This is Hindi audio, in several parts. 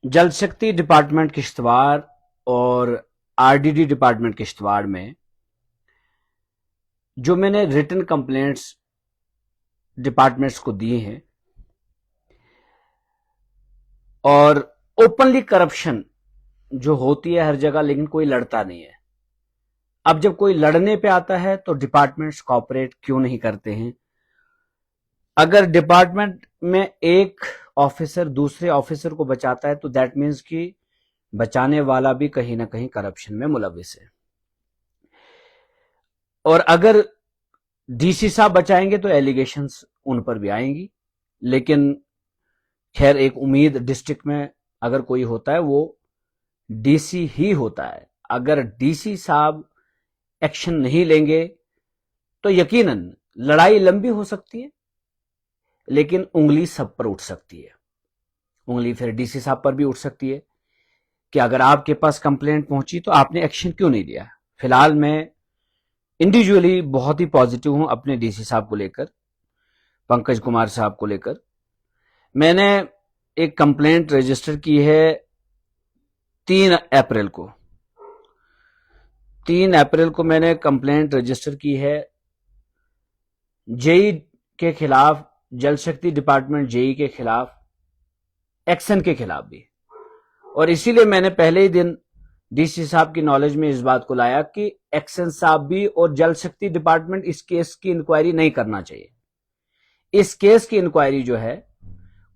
जल शक्ति डिपार्टमेंट किश्तवाड़ और आरडीडी डिपार्टमेंट किश्तवाड़ में जो मैंने रिटन कंप्लेंट्स डिपार्टमेंट्स को दिए हैं और ओपनली करप्शन जो होती है हर जगह, लेकिन कोई लड़ता नहीं है। अब जब कोई लड़ने पे आता है तो डिपार्टमेंट्स कॉपरेट क्यों नहीं करते हैं? अगर डिपार्टमेंट में एक ऑफिसर दूसरे ऑफिसर को बचाता है तो दैट मीन्स कि बचाने वाला भी कहीं ना कहीं करप्शन में मुलविस है। और अगर डीसी साहब बचाएंगे तो एलिगेशंस उन पर भी आएंगी, लेकिन खैर एक उम्मीद डिस्ट्रिक्ट में अगर कोई होता है वो डीसी ही होता है। अगर डीसी साहब एक्शन नहीं लेंगे तो यकीनन लड़ाई लंबी हो सकती है, लेकिन उंगली सब पर उठ सकती है। उंगली फिर डीसी साहब पर भी उठ सकती है कि अगर आपके पास कंप्लेंट पहुंची तो आपने एक्शन क्यों नहीं लिया। फिलहाल मैं इंडिविजुअली बहुत ही पॉजिटिव हूं अपने डीसी साहब को लेकर, पंकज कुमार साहब को लेकर। मैंने एक कंप्लेंट रजिस्टर की है 3 अप्रैल को। 3 अप्रैल को मैंने कंप्लेंट रजिस्टर की है जेई के खिलाफ, जल शक्ति डिपार्टमेंट जेई के खिलाफ, एक्शन के खिलाफ भी। और इसीलिए मैंने पहले ही दिन डीसी साहब की नॉलेज में इस बात को लाया कि एक्शन साहब भी और जल शक्ति डिपार्टमेंट इस केस की इंक्वायरी नहीं करना चाहिए। इस केस की इंक्वायरी जो है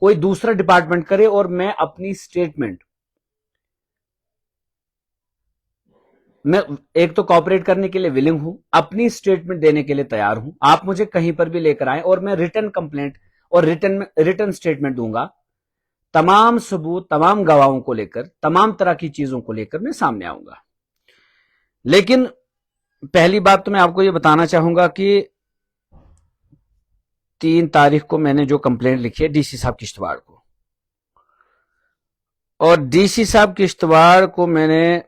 कोई दूसरा डिपार्टमेंट करे, और मैं अपनी स्टेटमेंट, मैं एक तो कॉपरेट करने के लिए विलिंग हूं, अपनी स्टेटमेंट देने के लिए तैयार हूं। आप मुझे कहीं पर भी लेकर आए और मैं रिटर्न कंप्लेंट और रिटर्न स्टेटमेंट दूंगा। तमाम सबूत, तमाम गवाहों को लेकर, तमाम तरह की चीजों को लेकर मैं सामने आऊंगा। लेकिन पहली बात तो मैं आपको यह बताना चाहूंगा कि 3 तारीख को मैंने जो कंप्लेंट लिखी है डीसी साहब किश्तवाड़ को, और डीसी साहब किश्तवाड़ को मैंने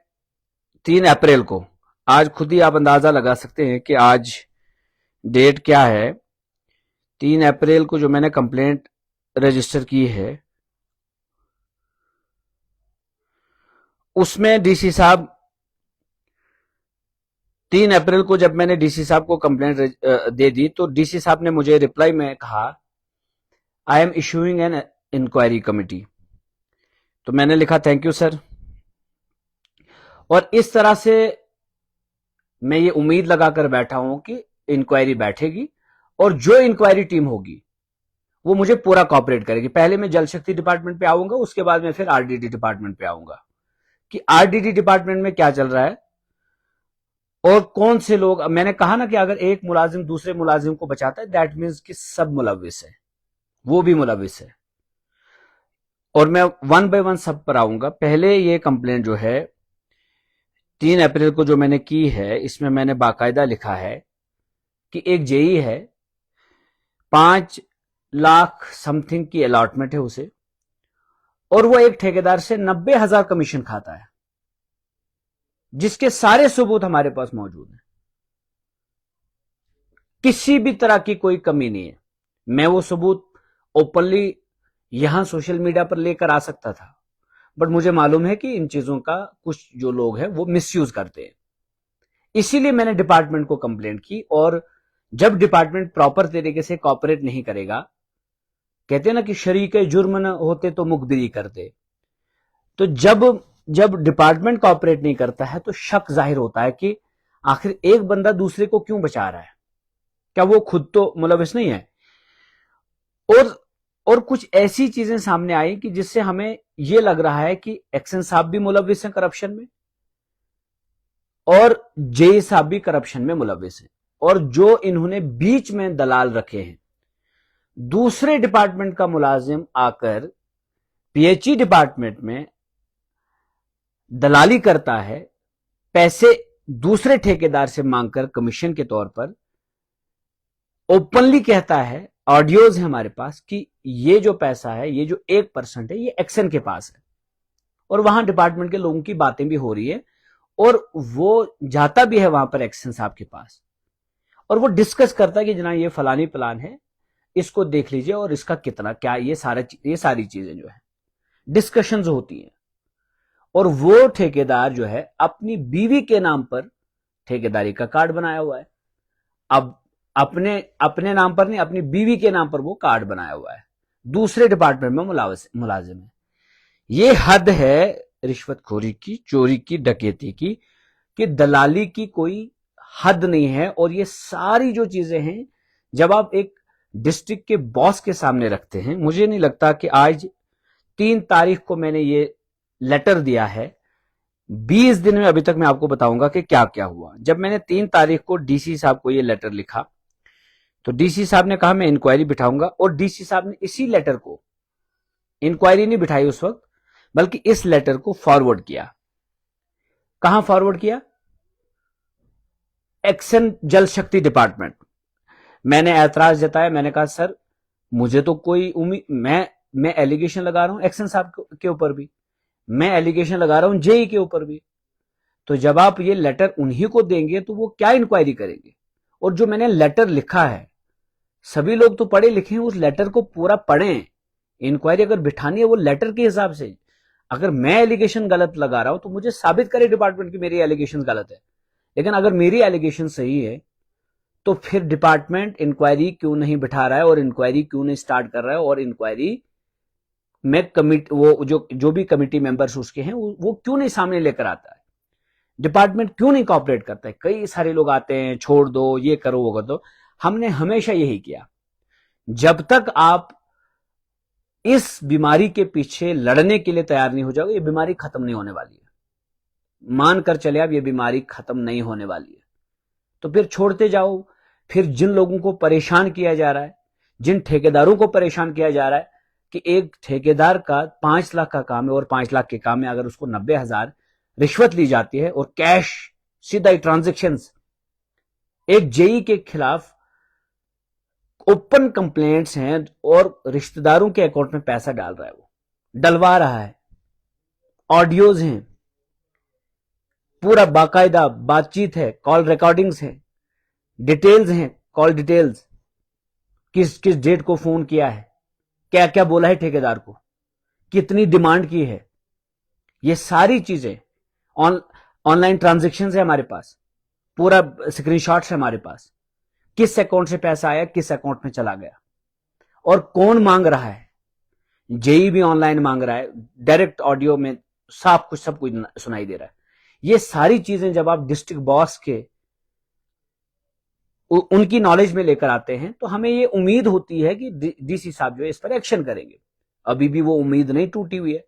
3 अप्रैल को, आज खुद ही आप अंदाजा लगा सकते हैं कि आज डेट क्या है। 3 अप्रैल को जो मैंने कंप्लेंट रजिस्टर की है उसमें डीसी साहब, 3 अप्रैल को जब मैंने डीसी साहब को कंप्लेंट दे दी तो डीसी साहब ने मुझे रिप्लाई में कहा I am issuing an inquiry committee. तो मैंने लिखा थैंक यू सर। और इस तरह से मैं ये उम्मीद लगाकर बैठा हूं कि इंक्वायरी बैठेगी और जो इंक्वायरी टीम होगी वो मुझे पूरा कॉपरेट करेगी। पहले मैं जल शक्ति डिपार्टमेंट पे आऊंगा, उसके बाद मैं फिर आरडीडी डिपार्टमेंट पे आऊंगा कि आरडीडी डिपार्टमेंट में क्या चल रहा है और कौन से लोग। मैंने कहा ना कि अगर एक मुलाजिम दूसरे मुलाजिम को बचाता है दैट मीन्स कि सब मुलविस है, वो भी मुलविस है। और मैं 1 बाय 1 सब पर आऊंगा। पहले ये कंप्लेंट जो है 3 अप्रैल को जो मैंने की है, इसमें मैंने बाकायदा लिखा है कि एक जेई है, 5 लाख समथिंग की अलॉटमेंट है उसे, और वो एक ठेकेदार से 90,000 कमीशन खाता है, जिसके सारे सबूत हमारे पास मौजूद हैं। किसी भी तरह की कोई कमी नहीं है। मैं वो सबूत ओपनली यहां सोशल मीडिया पर लेकर आ सकता था, बट मुझे मालूम है कि इन चीजों का कुछ जो लोग हैं वो मिसयूज करते हैं। इसीलिए मैंने डिपार्टमेंट को कंप्लेंट की। और जब डिपार्टमेंट प्रॉपर तरीके से कॉपरेट नहीं करेगा, कहते हैं ना कि शरीके जुर्म न होते तो मुखबिरी करते, तो जब डिपार्टमेंट कॉपरेट नहीं करता है तो शक जाहिर होता है कि आखिर एक बंदा दूसरे को क्यों बचा रहा है, क्या वो खुद तो मुलविस नहीं है। और कुछ ऐसी चीजें सामने आई कि जिससे हमें यह लग रहा है कि एक्शन साहब भी मुलविस हैं करप्शन में और जेई साहब भी करप्शन में मुलविस हैं। और जो इन्होंने बीच में दलाल रखे हैं, दूसरे डिपार्टमेंट का मुलाजिम आकर पीएचई डिपार्टमेंट में दलाली करता है, पैसे दूसरे ठेकेदार से मांगकर कमीशन के तौर पर, ओपनली कहता है, ऑडियोज है हमारे पास कि ये जो पैसा है, ये जो 1% है, ये एक्शन के पास है। और वहां डिपार्टमेंट के लोगों की बातें भी हो रही है और वो जाता भी है वहां पर एक्शन साहब के पास, और वो डिस्कस करता है कि जना ये फलानी प्लान है, इसको देख लीजिए और इसका कितना क्या, ये सारी चीजें जो है। डिस्कशंस होती हैं, और वो ठेकेदार जो है अपनी बीवी के नाम पर ठेकेदारी का कार्ड बनाया हुआ है। अब अपने अपने नाम पर नहीं, अपनी बीवी के नाम पर वो कार्ड बनाया हुआ है, दूसरे डिपार्टमेंट में मुलाजिम है। ये हद है रिश्वतखोरी की, चोरी की, डकैती की, कि दलाली की कोई हद नहीं है। और ये सारी जो चीजें हैं जब आप एक डिस्ट्रिक्ट के बॉस के सामने रखते हैं, मुझे नहीं लगता कि आज 3 तारीख को मैंने ये लेटर दिया है, 20 दिन में अभी तक मैं आपको बताऊंगा कि क्या क्या हुआ। जब मैंने 3 तारीख को डीसी साहब को ये लेटर लिखा तो डीसी साहब ने कहा मैं इंक्वायरी बिठाऊंगा, और डीसी साहब ने इसी लेटर को, इंक्वायरी नहीं बिठाई उस वक्त, बल्कि इस लेटर को फॉरवर्ड किया। कहां फॉरवर्ड किया? एक्शन जल शक्ति डिपार्टमेंट। मैंने ऐतराज जताया, मैंने कहा सर मुझे तो कोई उम्मीद, मैं एलिगेशन लगा रहा हूं एक्शन साहब के ऊपर भी, मैं एलिगेशन लगा रहा हूं जेई के ऊपर भी, तो जब आप ये लेटर उन्हीं को देंगे तो वो क्या इंक्वायरी करेंगे? और जो मैंने लेटर लिखा है, सभी लोग तो पढ़े लिखे हैं, उस लेटर को पूरा पढ़ें। इंक्वायरी अगर बिठानी है वो लेटर के हिसाब से, अगर मैं एलिगेशन गलत लगा रहा हूं तो मुझे साबित करे डिपार्टमेंट की मेरी एलिगेशन गलत है। लेकिन अगर मेरी एलिगेशन सही है तो फिर डिपार्टमेंट इंक्वायरी क्यों नहीं बिठा रहा है, और इंक्वायरी क्यों नहीं स्टार्ट कर रहा है, और इंक्वायरी में कमिटी, वो जो भी कमिटी मेंबर्स उसके हैं वो क्यों नहीं सामने लेकर आता है? डिपार्टमेंट क्यों नहीं कॉपरेट करता है? कई सारे लोग आते हैं, छोड़ दो, ये करो, वो कर दो। हमने हमेशा यही किया, जब तक आप इस बीमारी के पीछे लड़ने के लिए तैयार नहीं हो जाओगे, ये बीमारी खत्म नहीं होने वाली है। मान कर चले आप, ये बीमारी खत्म नहीं होने वाली है। तो फिर छोड़ते जाओ। फिर जिन लोगों को परेशान किया जा रहा है, जिन ठेकेदारों को परेशान किया जा रहा है कि एक ठेकेदार का 5 लाख का काम है, और 5 लाख के काम में अगर उसको 90,000 रिश्वत ली जाती है और कैश सीधा ट्रांजेक्शन, एक जेई के खिलाफ ओपन कंप्लेंट्स हैं और रिश्तेदारों के अकाउंट में पैसा डाल रहा है, वो डलवा रहा है, ऑडियोज हैं, पूरा बाकायदा बातचीत है, कॉल रिकॉर्डिंग्स हैं, डिटेल्स हैं, कॉल डिटेल्स, किस किस डेट को फोन किया है, क्या क्या बोला है ठेकेदार को, कितनी डिमांड की है, ये सारी चीजें ऑनलाइन ट्रांजैक्शन है हमारे पास, पूरा स्क्रीनशॉट्स है हमारे पास, किस अकाउंट से पैसा आया, किस अकाउंट में चला गया, और कौन मांग रहा है। जेई भी ऑनलाइन मांग रहा है, डायरेक्ट ऑडियो में साफ कुछ सब कुछ सुनाई दे रहा है। ये सारी चीजें जब आप डिस्ट्रिक्ट बॉस के उनकी नॉलेज में लेकर आते हैं तो हमें ये उम्मीद होती है कि डीसी साहब जो है इस पर एक्शन करेंगे। अभी भी वो उम्मीद नहीं टूटी हुई है,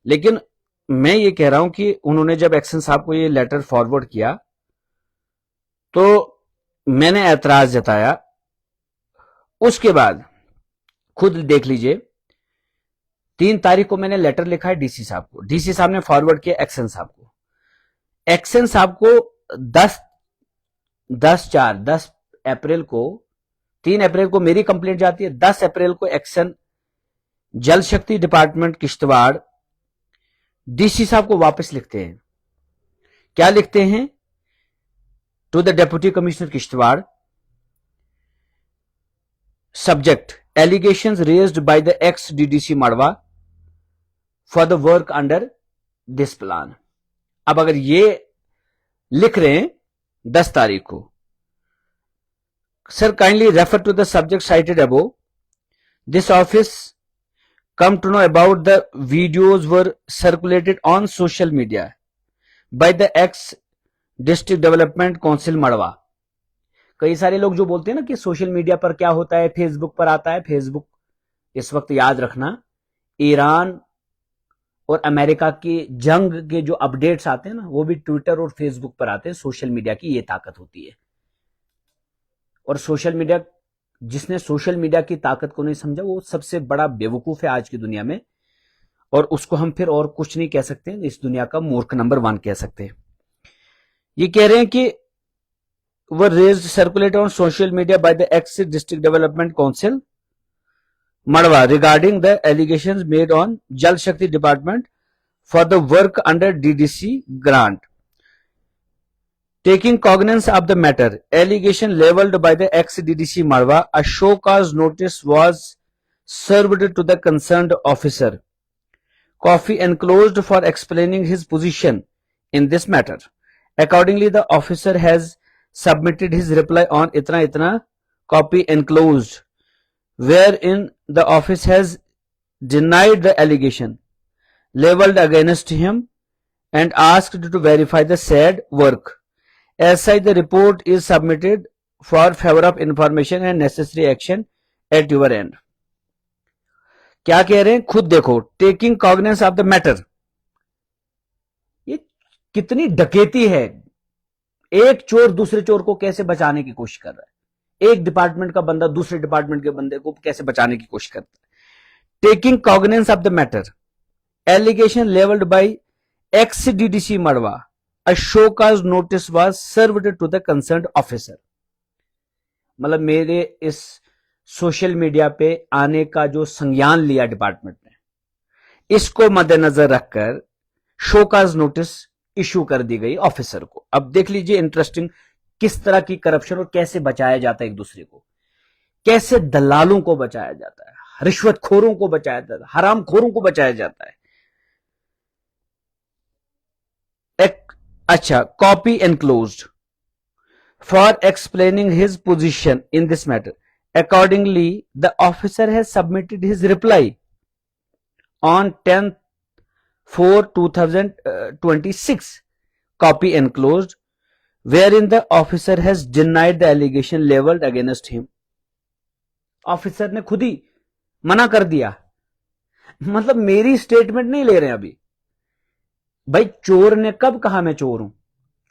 लेकिन मैं ये कह रहा हूं कि उन्होंने जब एक्शन साहब को ये लेटर फॉरवर्ड किया तो मैंने ऐतराज जताया। उसके बाद खुद देख लीजिए, 3 तारीख को मैंने लेटर लिखा है डीसी साहब को, डीसी साहब ने फॉरवर्ड किया एक्शन साहब को, एक्शन साहब को 10 अप्रैल को, 3 अप्रैल को मेरी कंप्लेंट जाती है, 10 अप्रैल को एक्शन जल शक्ति डिपार्टमेंट किश्तवाड़ डीसी साहब को वापस लिखते हैं। क्या लिखते हैं? To the deputy commissioner Kishtwar, subject allegations raised by the ex DDC Marwah for the work under this plan. अब अगर ये लिख रहे हैं 10 तारीख को, sir kindly refer to the subject cited above, this office come to know about the videos were circulated on social media by the ex district development council मड़वा। कई सारे लोग जो बोलते हैं ना कि सोशल मीडिया पर क्या होता है, फेसबुक पर आता है। फेसबुक इस वक्त याद रखना, ईरान और अमेरिका की जंग के जो अपडेट्स आते हैं ना, वो भी ट्विटर और फेसबुक पर आते हैं। सोशल मीडिया की ये ताकत होती है। और सोशल मीडिया, जिसने सोशल मीडिया की ताकत को नहीं समझा वो सबसे बड़ा बेवकूफ है आज की दुनिया में, और उसको हम फिर और कुछ नहीं कह सकते, इस दुनिया का मूर्ख नंबर 1 कह सकते हैं। ये कह रहे हैं कि वो raised circulated on social media by the ex district development council Marwah regarding the allegations made on Jal Shakti department for the work under DDC grant. Taking cognizance of the matter, allegation leveled by the ex-DDC Marwa, a show cause notice was served to the concerned officer. copy enclosed for explaining his position in this matter. Accordingly, the officer has submitted his reply on itna itna, copy enclosed, wherein the office has denied the allegation leveled against him and asked to verify the said work. As such, the report is submitted for favor of information and necessary action at your end. क्या कह रहे हैं खुद देखो, taking cognizance of the matter. ये कितनी डकैती है। एक चोर दूसरे चोर को कैसे बचाने की कोशिश कर रहा है, एक डिपार्टमेंट का बंदा दूसरे डिपार्टमेंट के बंदे को कैसे बचाने की कोशिश करता है। Taking cognizance of the matter, allegation levelled by ex DDC Marwah, a show cause notice was served to the concerned officer। मतलब मेरे इस सोशल मीडिया पे आने का जो संज्ञान लिया डिपार्टमेंट ने, इसको मद्देनजर रखकर शो काज नोटिस इशू कर दी गई ऑफिसर को। अब देख लीजिए इंटरेस्टिंग किस तरह की करप्शन और कैसे बचाया जाता है एक दूसरे को, कैसे दलालों को बचाया जाता है, रिश्वतखोरों को बचाया जाता है, हरामखोरों को बचाया जाता है। अच्छा, copy enclosed for explaining his position in this matter. Accordingly, the officer has submitted his reply on 10/4/2026, copy enclosed, wherein the officer has denied the allegation leveled against him। Officer ने खुद ही मना कर दिया, मतलब मेरी स्टेटमेंट नहीं ले रहे हैं अभी। भाई चोर ने कब कहा मैं चोर हूं?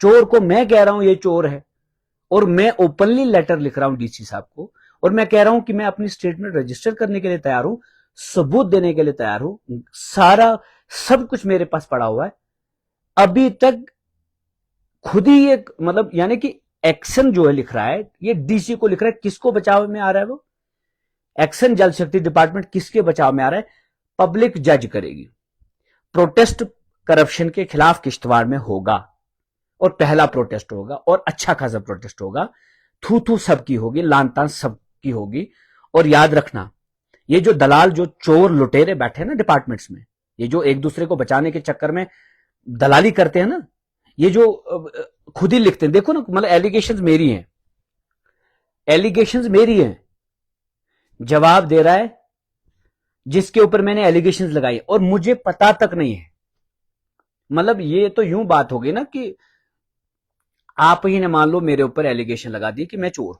चोर को मैं कह रहा हूं ये चोर है, और मैं ओपनली लेटर लिख रहा हूं डीसी साहब को, और मैं कह रहा हूं कि मैं अपनी स्टेटमेंट रजिस्टर करने के लिए तैयार हूं, सबूत देने के लिए तैयार हूं, सारा सब कुछ मेरे पास पड़ा हुआ है। अभी तक खुद ही ये मतलब यानी कि एक्शन जो है लिख रहा है, ये डीसी को लिख रहा है। किसको बचाव में आ रहा है वो एक्शन? जल शक्ति डिपार्टमेंट किसके बचाव में आ रहा है? पब्लिक जज करेगी। प्रोटेस्ट करप्शन के खिलाफ किश्तवाड़ में होगा, और पहला प्रोटेस्ट होगा, और अच्छा खासा प्रोटेस्ट होगा। थू थू सबकी होगी, लान तान सबकी होगी। और याद रखना, ये जो दलाल, जो चोर लुटेरे बैठे हैं ना डिपार्टमेंट्स में, ये जो एक दूसरे को बचाने के चक्कर में दलाली करते हैं ना, ये जो खुद ही लिखते हैं, देखो ना, मतलब एलिगेशंस मेरी हैं, एलिगेशंस मेरी हैं, जवाब दे रहा है जिसके ऊपर मैंने एलिगेशंस लगाई, और मुझे पता तक नहीं है। मतलब ये तो यूं बात होगी ना कि आप ही ने मान लो मेरे ऊपर एलिगेशन लगा दी कि मैं चोर।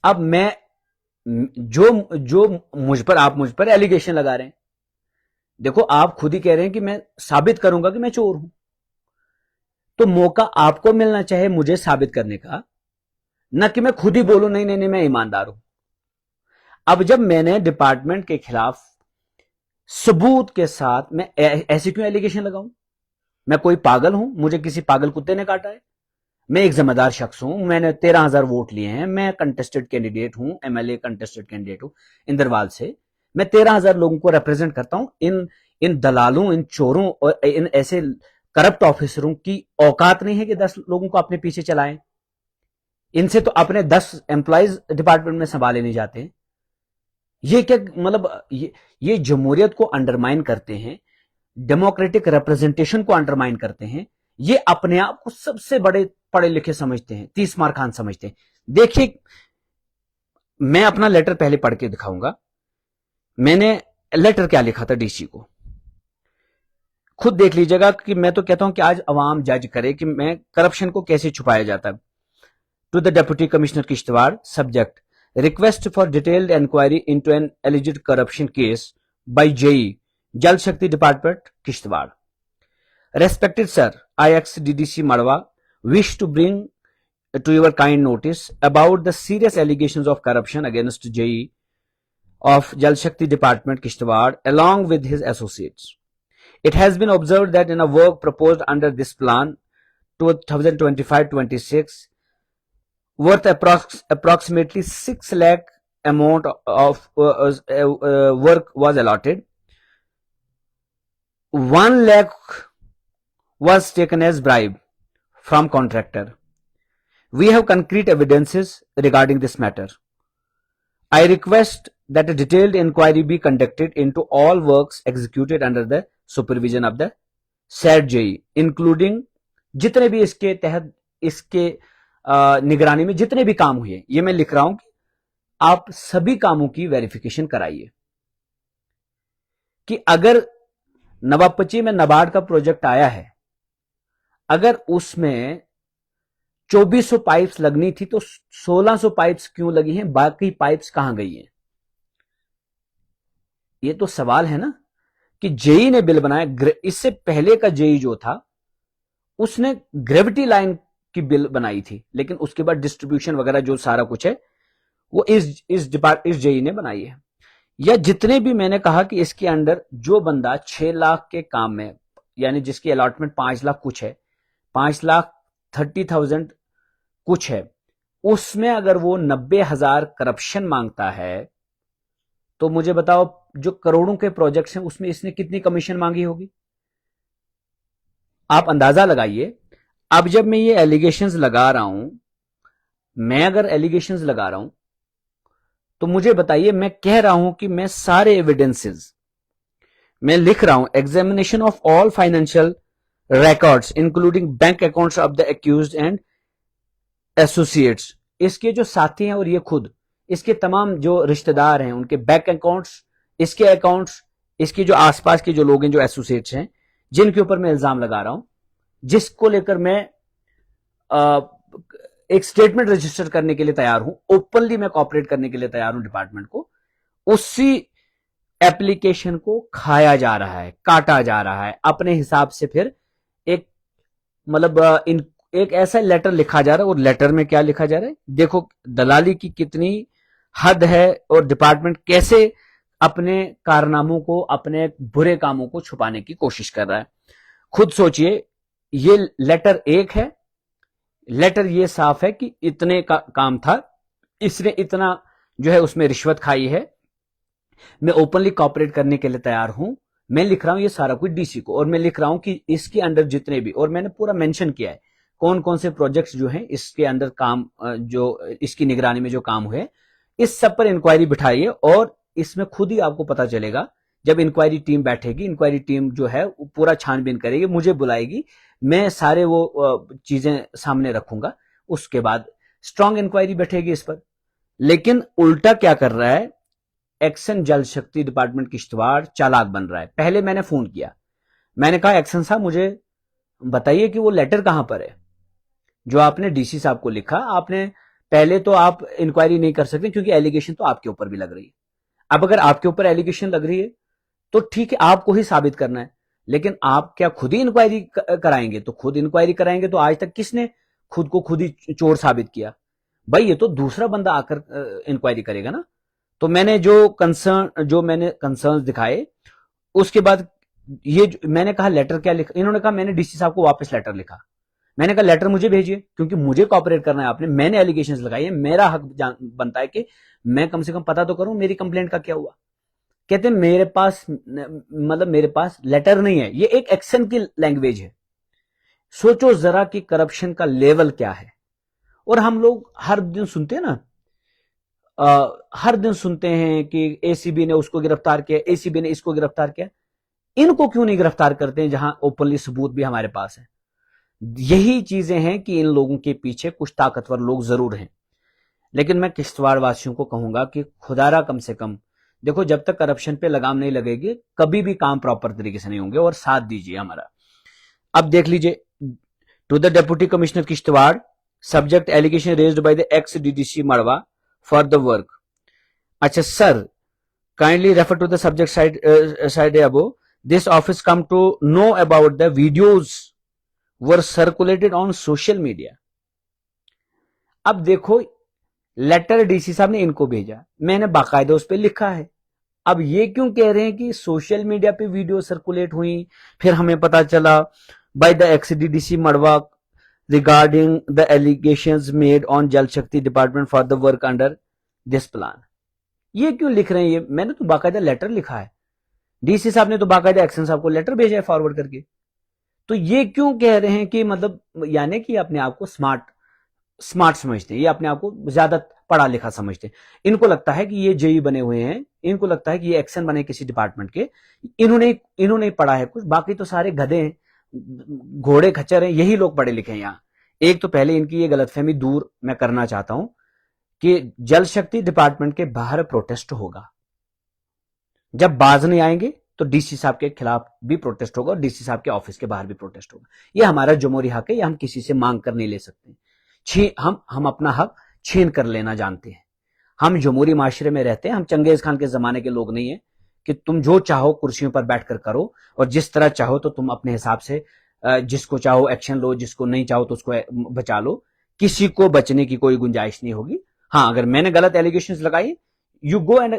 अब मैं जो आप मुझ पर एलिगेशन लगा रहे हैं, देखो आप खुद ही कह रहे हैं कि मैं साबित करूंगा कि मैं चोर हूं, तो मौका आपको मिलना चाहिए मुझे साबित करने का, न कि मैं खुद ही बोलूं नहीं नहीं नहीं मैं ईमानदार हूं। अब जब मैंने डिपार्टमेंट के खिलाफ सबूत के साथ, मैं ऐसे क्यों एलिगेशन लगाऊं? मैं कोई पागल हूं? मुझे किसी पागल कुत्ते ने काटा है? मैं एक जिम्मेदार शख्स हूं, मैंने 13,000 वोट लिए हैं, मैं कंटेस्टेड कैंडिडेट हूं, एमएलए कंटेस्टेड कैंडिडेट हूं इंदरवाल से। मैं 13,000 लोगों को रिप्रेजेंट करता हूं। इन दलालों, इन चोरों और इन ऐसे करप्ट ऑफिसरों की औकात नहीं है कि 10 लोगों को अपने पीछे चलाएं। इनसे तो अपने 10 एम्प्लॉइज डिपार्टमेंट में संभाले नहीं जाते। ये क्या मतलब, ये जमहूरियत को अंडरमाइन करते हैं, डेमोक्रेटिक रिप्रेजेंटेशन को अंडरमाइन करते हैं। ये अपने आप को सबसे बड़े पढ़े लिखे समझते हैं, 30 मार खान समझते हैं। देखिए, मैं अपना लेटर पहले पढ़ के दिखाऊंगा। मैंने लेटर क्या लिखा था डीसी को, खुद देख लीजिएगा। कि मैं तो कहता हूं कि आज अवाम जज करे कि मैं करप्शन को कैसे छुपाया जाता है। To the deputy commissioner Kishtwar, subject request for detailed inquiry into an alleged corruption case by JE, Jal Shakti department, Kishtwar. Respected sir, I ex-DDC Marwa wish to bring to your kind notice about the serious allegations of corruption against JE of Jal Shakti Department Kishtawad along with his associates. It has been observed that in a work proposed under this plan 2025-26 worth approximately 6 lakh amount of work was allotted. 1 lakh was taken as bribe from contractor. We have concrete evidences regarding this matter. I request that a detailed inquiry be conducted into all works executed under the supervision of the said JE, including जितने भी इसके तहत इसके निगरानी में जितने भी काम हुए, ये मैं लिख रहा हूं कि आप सभी कामों की वेरिफिकेशन कराइए कि अगर नवाबपची में नाबार्ड का प्रोजेक्ट आया है, अगर उसमें 2400 पाइप्स लगनी थी तो 1600 पाइप्स क्यों लगी हैं, बाकी पाइप्स कहां गई हैं? ये तो सवाल है ना कि जेई ने बिल बनाया। इससे पहले का जेई जो था उसने ग्रेविटी लाइन की बिल बनाई थी, लेकिन उसके बाद डिस्ट्रीब्यूशन वगैरह जो सारा कुछ है वो इस जेई ने बनाई है। या जितने भी मैंने कहा कि इसके अंडर जो बंदा 6 लाख के काम में, यानी जिसकी अलॉटमेंट 5 लाख कुछ है, 5,30,000 कुछ है, उसमें अगर वो 90,000 करप्शन मांगता है तो मुझे बताओ जो करोड़ों के प्रोजेक्ट्स हैं उसमें इसने कितनी कमीशन मांगी होगी? आप अंदाजा लगाइए। अब जब मैं ये एलिगेशंस लगा रहा हूं, मैं अगर एलिगेशंस लगा रहा हूं तो मुझे बताइए, मैं कह रहा हूं कि मैं सारे एविडेंसेस मैं लिख रहा हूं, examination of all financial records including bank accounts of the accused and associates, इसके जो साथी हैं और ये खुद, इसके तमाम जो रिश्तेदार हैं उनके बैंक अकाउंट्स, इसके अकाउंट्स, इसके जो आसपास के जो लोग हैं, जो एसोसिएट्स हैं, जिनके ऊपर मैं इल्जाम लगा रहा हूं, जिसको लेकर मैं एक स्टेटमेंट रजिस्टर करने के लिए तैयार हूं, ओपनली मैं कॉपरेट करने के लिए तैयार हूं डिपार्टमेंट को, उसी एप्लीकेशन को खाया जा रहा है, काटा जा रहा है अपने हिसाब से। फिर एक मतलब एक ऐसा लेटर लिखा जा रहा है, और लेटर में क्या लिखा जा रहा है देखो, दलाली की कितनी हद है और डिपार्टमेंट कैसे अपने कारनामों को, अपने बुरे कामों को छुपाने की कोशिश कर रहा है। खुद सोचिए, ये लेटर एक है, लेटर ये साफ है कि इतने का काम था, इसने इतना जो है उसमें रिश्वत खाई है, मैं ओपनली कॉपरेट करने के लिए तैयार हूं। मैं लिख रहा हूं ये सारा कुछ डीसी को, और मैं लिख रहा हूं कि इसके अंडर जितने भी, और मैंने पूरा मेंशन किया है कौन कौन से प्रोजेक्ट्स जो हैं इसके अंदर काम, जो इसकी निगरानी में जो काम हुए, इस सब पर इंक्वायरी बिठाइए। और इसमें खुद ही आपको पता चलेगा, जब इंक्वायरी टीम बैठेगी, इंक्वायरी टीम जो है वो पूरा छानबीन करेगी, मुझे बुलाएगी, मैं सारे वो चीजें सामने रखूंगा, उसके बाद स्ट्रांग इंक्वायरी बैठेगी इस पर। लेकिन उल्टा क्या कर रहा है, एक्शन जल शक्ति डिपार्टमेंट किश्तवाड़ चालाक बन रहा है। पहले मैंने फोन किया, मैंने कहा एक्शन साहब मुझे बताइए कि वो लेटर कहां पर है जो आपने डीसी साहब को लिखा। आपने पहले तो आप इंक्वायरी नहीं कर सकते क्योंकि एलिगेशन तो आपके ऊपर भी लग रही है। अब अगर आपके ऊपर एलिगेशन लग रही है तो ठीक है, आपको ही साबित करना है, लेकिन आप क्या खुद ही इंक्वायरी कराएंगे? तो खुद इंक्वायरी कराएंगे तो आज तक किसने खुद को खुद ही चोर साबित किया? भाई ये तो दूसरा बंदा आकर इंक्वायरी करेगा ना। तो मैंने जो कंसर्न दिखाए, उसके बाद ये मैंने कहा लेटर क्या लिखा, इन्होंने कहा मैंने डीसी साहब को वापस लेटर लिखा। मैंने कहा लेटर मुझे भेजिए क्योंकि मुझे कॉपरेट करना है आपने, मैंने एलिगेशंस लगाई है, मेरा हक बनता है कि मैं कम से कम पता तो करूं मेरी कंप्लेंट का क्या हुआ। कहते हैं मेरे पास लेटर नहीं है, ये एक एक्शन की लैंग्वेज है। सोचो जरा कि करप्शन का लेवल क्या है। और हम लोग हर दिन सुनते हैं ना, हर दिन सुनते हैं कि एसीबी ने उसको गिरफ्तार किया, एसीबी ने इसको गिरफ्तार किया। इनको क्यों नहीं गिरफ्तार करते हैं जहां ओपनली सबूत भी हमारे पास है? यही चीजें हैं कि इन लोगों के पीछे कुछ ताकतवर लोग जरूर हैं। लेकिन मैं किश्तवाड़ वासियों को कहूंगा कि खुदारा कम से कम देखो, जब तक करप्शन पे लगाम नहीं लगेगी कभी भी काम प्रॉपर तरीके से नहीं होंगे, और साथ दीजिए हमारा। अब देख लीजिए, to the deputy commissioner Kishtwar, subject allegation raised by the ex DDC Marwah for the work. अच्छा sir, kindly refer to the subject cited above, this office come to know about the videos were circulated on social media. अब देखो, लेटर डीसी साहब ने इनको भेजा, मैंने बाकायदा उस पर लिखा है। अब ये क्यों कह रहे हैं कि सोशल मीडिया पे वीडियो सर्कुलेट हुई, फिर हमें पता चला by the ex DDC Marwah regarding the allegations made on Jal Shakti department for the work under this plan. ये क्यों लिख रहे हैं? ये मैंने तो बाकायदा लेटर लिखा है, डीसी साहब ने तो बाकायदा एक्शन साहब को लेटर भेजा है फॉरवर्ड करके। तो ये क्यों कह रहे हैं कि मतलब यानी कि अपने आप को स्मार्ट स्मार्ट समझते हैं, ये अपने आप को ज्यादा पढ़ा लिखा समझते हैं। इनको लगता है कि ये जेई बने हुए हैं, इनको लगता है कि ये एक्शन बने किसी डिपार्टमेंट के, इन्होंने पढ़ा है कुछ, बाकी तो सारे गधे हैं, घोड़े खच्चर हैं, यही लोग पढ़े लिखे हैं यहाँ। एक तो पहले इनकी ये गलतफहमी दूर मैं करना चाहता हूं कि जल शक्ति डिपार्टमेंट के बाहर प्रोटेस्ट होगा, जब बाज नहीं आएंगे तो डीसी साहब के खिलाफ भी प्रोटेस्ट होगा और डीसी साहब के ऑफिस के बाहर भी प्रोटेस्ट होगा। ये हमारा जमहूरी हक है, ये हम किसी से मांग कर नहीं ले सकते। हम अपना हक छीन कर लेना जानते हैं। हम जमहूरी माशरे में रहते हैं, हम चंगेज खान के जमाने के लोग नहीं है कि तुम जो चाहो कुर्सियों पर बैठकर करो और जिस तरह चाहो तो तुम अपने हिसाब से जिसको चाहो एक्शन लो, जिसको नहीं चाहो तो उसको बचा लो। किसी को बचने की कोई गुंजाइश नहीं होगी। हाँ, अगर मैंने गलत एलिगेशंस लगाई, you go and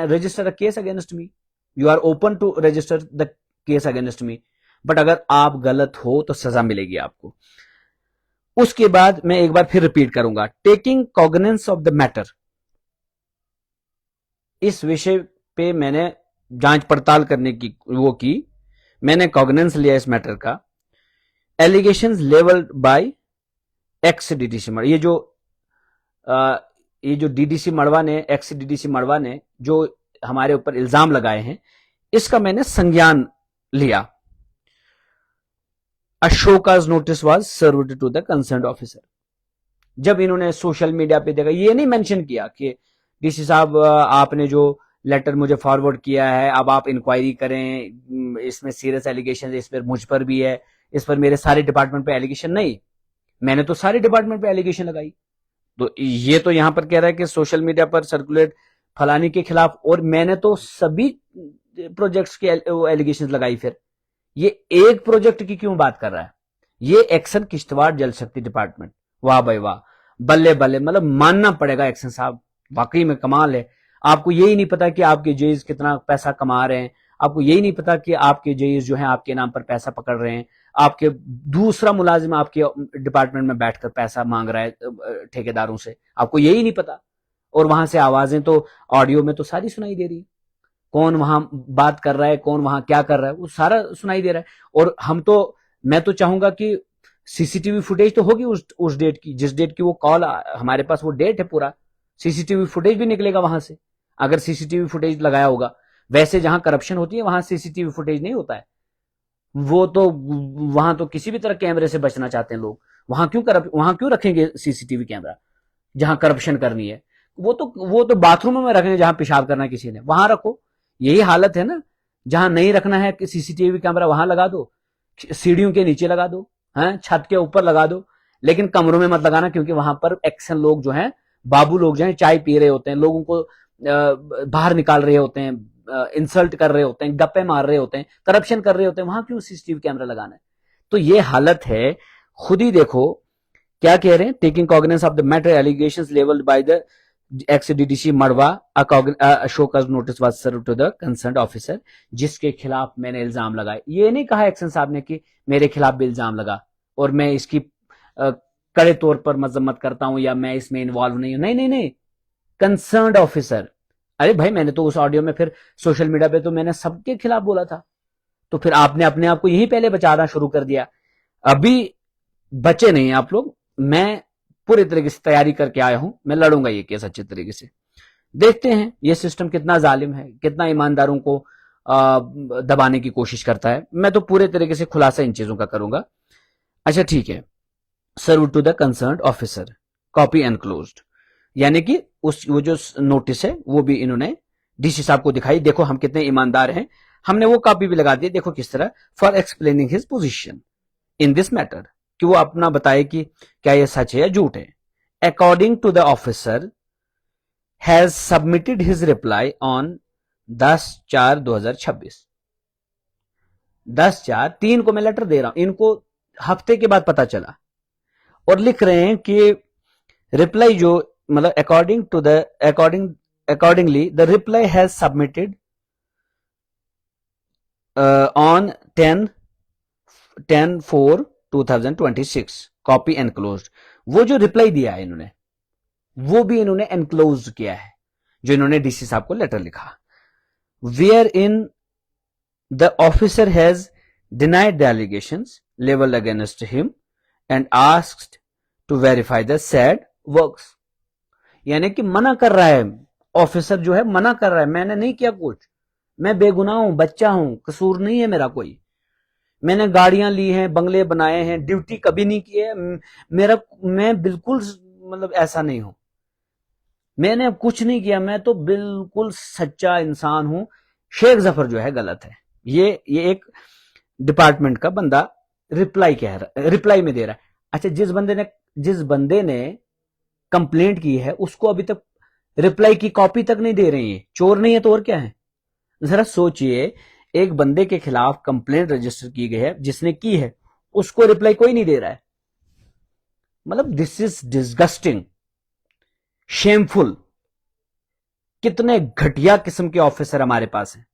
register a case against me, you are open to register the case against me, but अगर आप गलत हो तो सजा मिलेगी आपको। उसके बाद मैं एक बार फिर रिपीट करूंगा, taking cognizance of the matter, इस विषय पे मैंने जांच पड़ताल करने की मैंने कॉग्निजेंस लिया इस मैटर का। Allegations levelled by ex DDC Marwah, ये जो डीडीसी मड़वा ने, एक्स डीडीसी मड़वा ने जो हमारे ऊपर इल्जाम लगाए हैं, इसका मैंने संज्ञान लिया। A show cause notice was served to the concerned officer. जब इन्होंने सोशल मीडिया पे देखा, ये नहीं मेंशन किया कि डीसी साहब आपने जो लेटर मुझे फॉरवर्ड किया है, अब आप इंक्वायरी करें, इसमें सीरियस एलिगेशन है, इस पर मुझ पर भी है, इस पर मेरे सारे डिपार्टमेंट पे एलिगेशन। नहीं, मैंने तो सारे डिपार्टमेंट पे एलिगेशन लगाई। तो ये तो यहां पर कह रहा है कि सोशल मीडिया पर सर्कुलेट फलानी के खिलाफ, और मैंने तो सभी प्रोजेक्ट्स के एलिगेशन लगाई। फिर ये एक प्रोजेक्ट की क्यों बात कर रहा है? ये एक्शन किश्तवाड़ जल शक्ति डिपार्टमेंट, वाह भाई वाह, बल्ले बल्ले, मतलब मानना पड़ेगा एक्शन साहब, वाकई में कमाल है। आपको यही नहीं पता कि आपके जेईज कितना पैसा कमा रहे हैं, आपको यही नहीं पता कि आपके जेईज जो हैं आपके नाम पर पैसा पकड़ रहे हैं, आपके दूसरा मुलाजिम आपके डिपार्टमेंट में बैठकर पैसा मांग रहा है ठेकेदारों से, आपको यही नहीं पता। और वहां से आवाजें तो ऑडियो में तो सारी सुनाई दे रही है, कौन वहां बात कर रहा है, कौन वहां क्या कर रहा है, वो सारा सुनाई दे रहा है। और मैं तो चाहूंगा कि सीसीटीवी फुटेज तो होगी उस डेट की, जिस डेट की वो कॉल हमारे पास, वो डेट है पूरा, सीसीटीवी फुटेज भी निकलेगा वहां से, अगर सीसीटीवी फुटेज लगाया होगा। वैसे जहां करप्शन होती है वहां सीसीटीवी फुटेज नहीं होता है, वो तो वहां तो किसी भी तरह कैमरे से बचना चाहते हैं लोग। वहां क्यों रखेंगे सीसीटीवी कैमरा जहां करप्शन करनी है? वो तो बाथरूम में रखेंगे जहां पेशाब करना किसी ने, वहां रखो। यही हालत है ना, जहां नहीं रखना है सीसीटीवी कैमरा वहां लगा दो, सीढ़ियों के नीचे लगा दो, हैं, छत के ऊपर लगा दो, लेकिन कमरों में मत लगाना, क्योंकि वहां पर एक्शन लोग जो हैं, बाबू लोग जो हैं, चाय पी रहे होते हैं, लोगों को बाहर निकाल रहे होते हैं, इंसल्ट कर रहे होते हैं, गप्पे मार रहे होते हैं, करप्शन कर रहे होते हैं, वहां क्यों सीसीटीवी कैमरा लगाना है? तो ये हालत है। खुद ही देखो क्या कह रहे हैं, taking cognizance of the matter allegations levelled by the ex DDC Marwah, a show cause notice was served to the concerned officer, जिसके खिलाफ मैंने इल्जाम लगाए। ये नहीं कहा एक्शन साहब ने कि मेरे खिलाफ भी इल्जाम लगा और मैं इसकी कड़े तौर पर मजम्मत करता हूं या मैं इसमें इन्वॉल्व नहीं हूं। नहीं नहीं नहीं, कंसर्न्ड ऑफिसर। अरे भाई, मैंने तो उस ऑडियो में फिर सोशल मीडिया पे तो मैंने सबके खिलाफ बोला था, तो फिर आपने अपने आप को यही पहले बचाना शुरू कर दिया। अभी बचे नहीं आप लोग, मैं पूरे तरीके से तैयारी करके आया हूं, मैं लड़ूंगा ये केस अच्छे तरीके से। देखते हैं ये सिस्टम कितना जालिम है, कितना ईमानदारों को दबाने की कोशिश करता है। मैं तो पूरे तरीके से खुलासा इन चीजों का करूंगा। अच्छा ठीक है, serve to the concerned officer, copy enclosed, यानी कि वो जो नोटिस है वो भी इन्होंने डीसी साहब को दिखाई, देखो हम कितने ईमानदार हैं, हमने वो कॉपी भी लगा दी, देखो किस तरह, for explaining his position in this matter, कि वो अपना बताए कि क्या ये सच है या झूठ है। According to the officer has submitted his reply on 10/4/2026। 10/4 को मैं लेटर दे रहा हूं, इनको हफ्ते के बाद पता चला, और लिख रहे हैं कि रिप्लाई जो मतलब accordingly the reply has submitted on 10/4/2026, copy enclosed. वो जो रिप्लाई दिया है इन्होंने, वो भी इन्होंने एनक्लोज किया है, जो इन्होंने डीसी साहब को लेटर लिखा, wherein the officer has denied the allegations levelled against him and asked to verify the said works. यानी कि मना कर रहा है, ऑफिसर जो है मना कर रहा है, मैंने नहीं किया कुछ, मैं बेगुनाह हूं, बच्चा हूं, कसूर नहीं है मेरा कोई, मैंने गाड़ियां ली हैं, बंगले बनाए हैं, ड्यूटी कभी नहीं की है मेरा, मैं बिल्कुल मतलब ऐसा नहीं हूं, मैंने कुछ नहीं किया, मैं तो बिल्कुल सच्चा इंसान हूं। शेख जफर जो है गलत है। ये एक डिपार्टमेंट का बंदा रिप्लाई में दे रहा है। अच्छा, जिस बंदे ने कंप्लेंट की है उसको अभी तक रिप्लाई की कॉपी तक नहीं दे रही है, चोर नहीं है तो और क्या है? जरा सोचिए, एक बंदे के खिलाफ कंप्लेंट रजिस्टर की गई है, जिसने की है, उसको रिप्लाई कोई नहीं दे रहा है। मतलब दिस इज डिस्गस्टिंग, शेमफुल। कितने घटिया किस्म के ऑफिसर हमारे पास हैं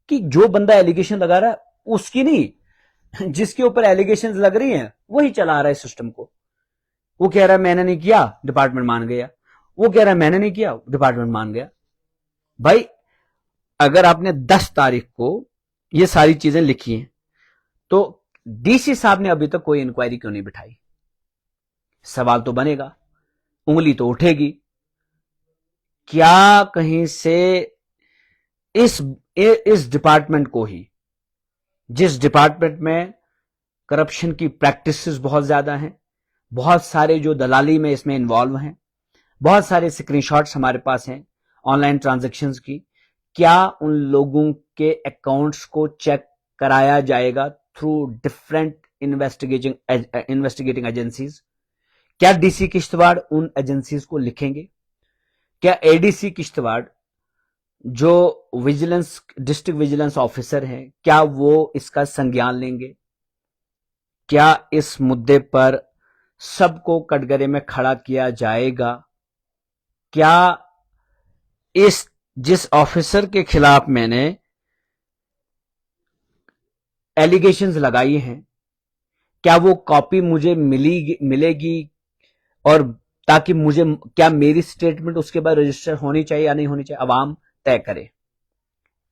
कि जो बंदा एलिगेशन लगा रहा है उसकी नहीं, जिसके ऊपर एलिगेशन लग रही हैं वही चला रहा है सिस्टम को। वो कह रहा है मैंने नहीं किया, डिपार्टमेंट मान गया, वो कह रहा है मैंने नहीं किया, डिपार्टमेंट मान गया। भाई, अगर आपने 10 तारीख को ये सारी चीजें लिखी हैं तो डीसी साहब ने अभी तक कोई इंक्वायरी क्यों नहीं बिठाई? सवाल तो बनेगा, उंगली तो उठेगी। क्या कहीं से इस डिपार्टमेंट को ही, जिस डिपार्टमेंट में करप्शन की प्रैक्टिसेस बहुत ज्यादा हैं, बहुत सारे जो दलाली में इसमें इन्वॉल्व हैं, बहुत सारे स्क्रीनशॉट्स हमारे पास हैं ऑनलाइन ट्रांजैक्शंस की, क्या उन लोगों के अकाउंट्स को चेक कराया जाएगा थ्रू डिफरेंट इन्वेस्टिगेटिंग एजेंसीज? क्या डीसी किश्तवाड़ उन एजेंसीज को लिखेंगे? क्या एडीसी किश्तवाड़ जो विजिलेंस डिस्ट्रिक्ट विजिलेंस ऑफिसर हैं, क्या वो इसका संज्ञान लेंगे? क्या इस मुद्दे पर सबको कटघरे में खड़ा किया जाएगा? क्या इस जिस ऑफिसर के खिलाफ मैंने एलिगेशंस लगाई हैं, क्या वो कॉपी मुझे मिलेगी? और ताकि मुझे, क्या मेरी स्टेटमेंट उसके बाद रजिस्टर होनी चाहिए या नहीं होनी चाहिए, अवाम तय करे।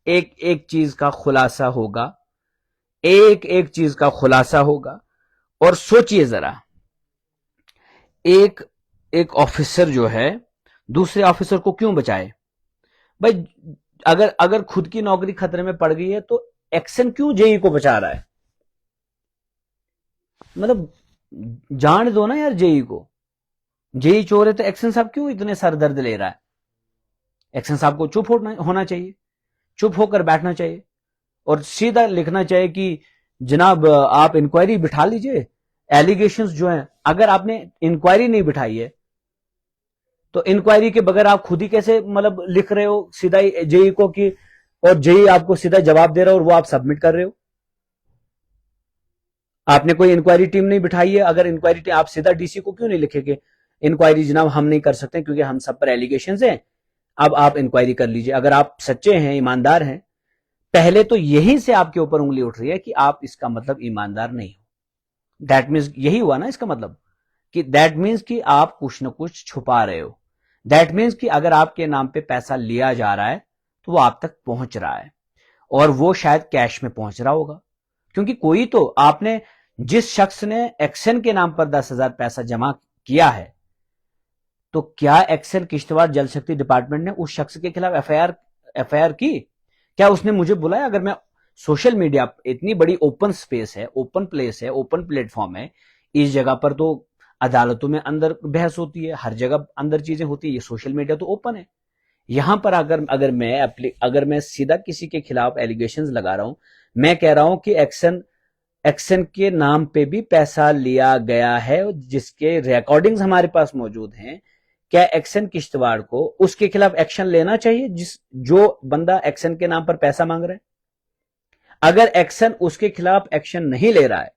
एक एक चीज का खुलासा होगा, एक एक चीज का खुलासा होगा। और सोचिए जरा, एक एक ऑफिसर जो है दूसरे ऑफिसर को क्यों बचाए? भाई, अगर अगर खुद की नौकरी खतरे में पड़ गई है तो एक्शन क्यों जेई को बचा रहा है? मतलब जान दो ना यार जेई को। जेई चोर है तो एक्शन साहब क्यों इतने सरदर्द ले रहा है? एक्शन साहब को चुप होना चाहिए, चुप होकर बैठना चाहिए और सीधा लिखना चाहिए कि जनाब आप इंक्वायरी बिठा लीजिए। एलिगेशंस जो हैं, अगर आपने इंक्वायरी नहीं बिठाई है तो इंक्वायरी के बगैर आप खुद ही कैसे मतलब लिख रहे हो सीधा जेई को कि, और जेई आपको सीधा जवाब दे रहा हो और वो आप सबमिट कर रहे हो? आपने कोई इंक्वायरी टीम नहीं बिठाई है। अगर इंक्वायरी टीम, आप सीधा डीसी को क्यों नहीं लिखेंगे इंक्वायरी जनाब हम नहीं कर सकते क्योंकि हम सब पर एलिगेशंस हैं, अब आप इंक्वायरी कर लीजिए। अगर आप सच्चे हैं, ईमानदार हैं, पहले तो यहीं से आपके ऊपर उंगली उठ रही है कि आप इसका मतलब ईमानदार नहीं हो। दैट मीन्स यही हुआ ना इसका मतलब, कि दैट मीन्स कि आप कुछ ना कुछ छुपा रहे हो। दैट मीन्स कि अगर आपके नाम पे पैसा लिया जा रहा है तो वो आप तक पहुंच रहा है, और वो शायद कैश में पहुंच रहा होगा। क्योंकि कोई तो, आपने जिस शख्स ने एक्शन के नाम पर 10,000 पैसा जमा किया है, तो क्या एक्शन किश्तवाड़ जल शक्ति डिपार्टमेंट ने उस शख्स के खिलाफ एफआईआर की? क्या उसने मुझे बुलाया? अगर मैं सोशल मीडिया, इतनी बड़ी ओपन स्पेस है, ओपन प्लेस है, ओपन प्लेटफॉर्म है, इस जगह पर तो अदालतों में अंदर बहस होती है, हर जगह अंदर चीजें होती है, ये सोशल मीडिया तो ओपन है। यहां पर अगर मैं सीधा किसी के खिलाफ एलिगेशंस लगा रहा हूं, मैं कह रहा हूं कि एक्शन के नाम पे भी पैसा लिया गया है, जिसके रिकॉर्डिंग्स हमारे पास मौजूद हैं। क्या एक्शन किश्तवाड़ को उसके खिलाफ एक्शन लेना चाहिए जो बंदा एक्शन के नाम पर पैसा मांग रहा है? अगर एक्शन उसके खिलाफ एक्शन नहीं ले रहा है,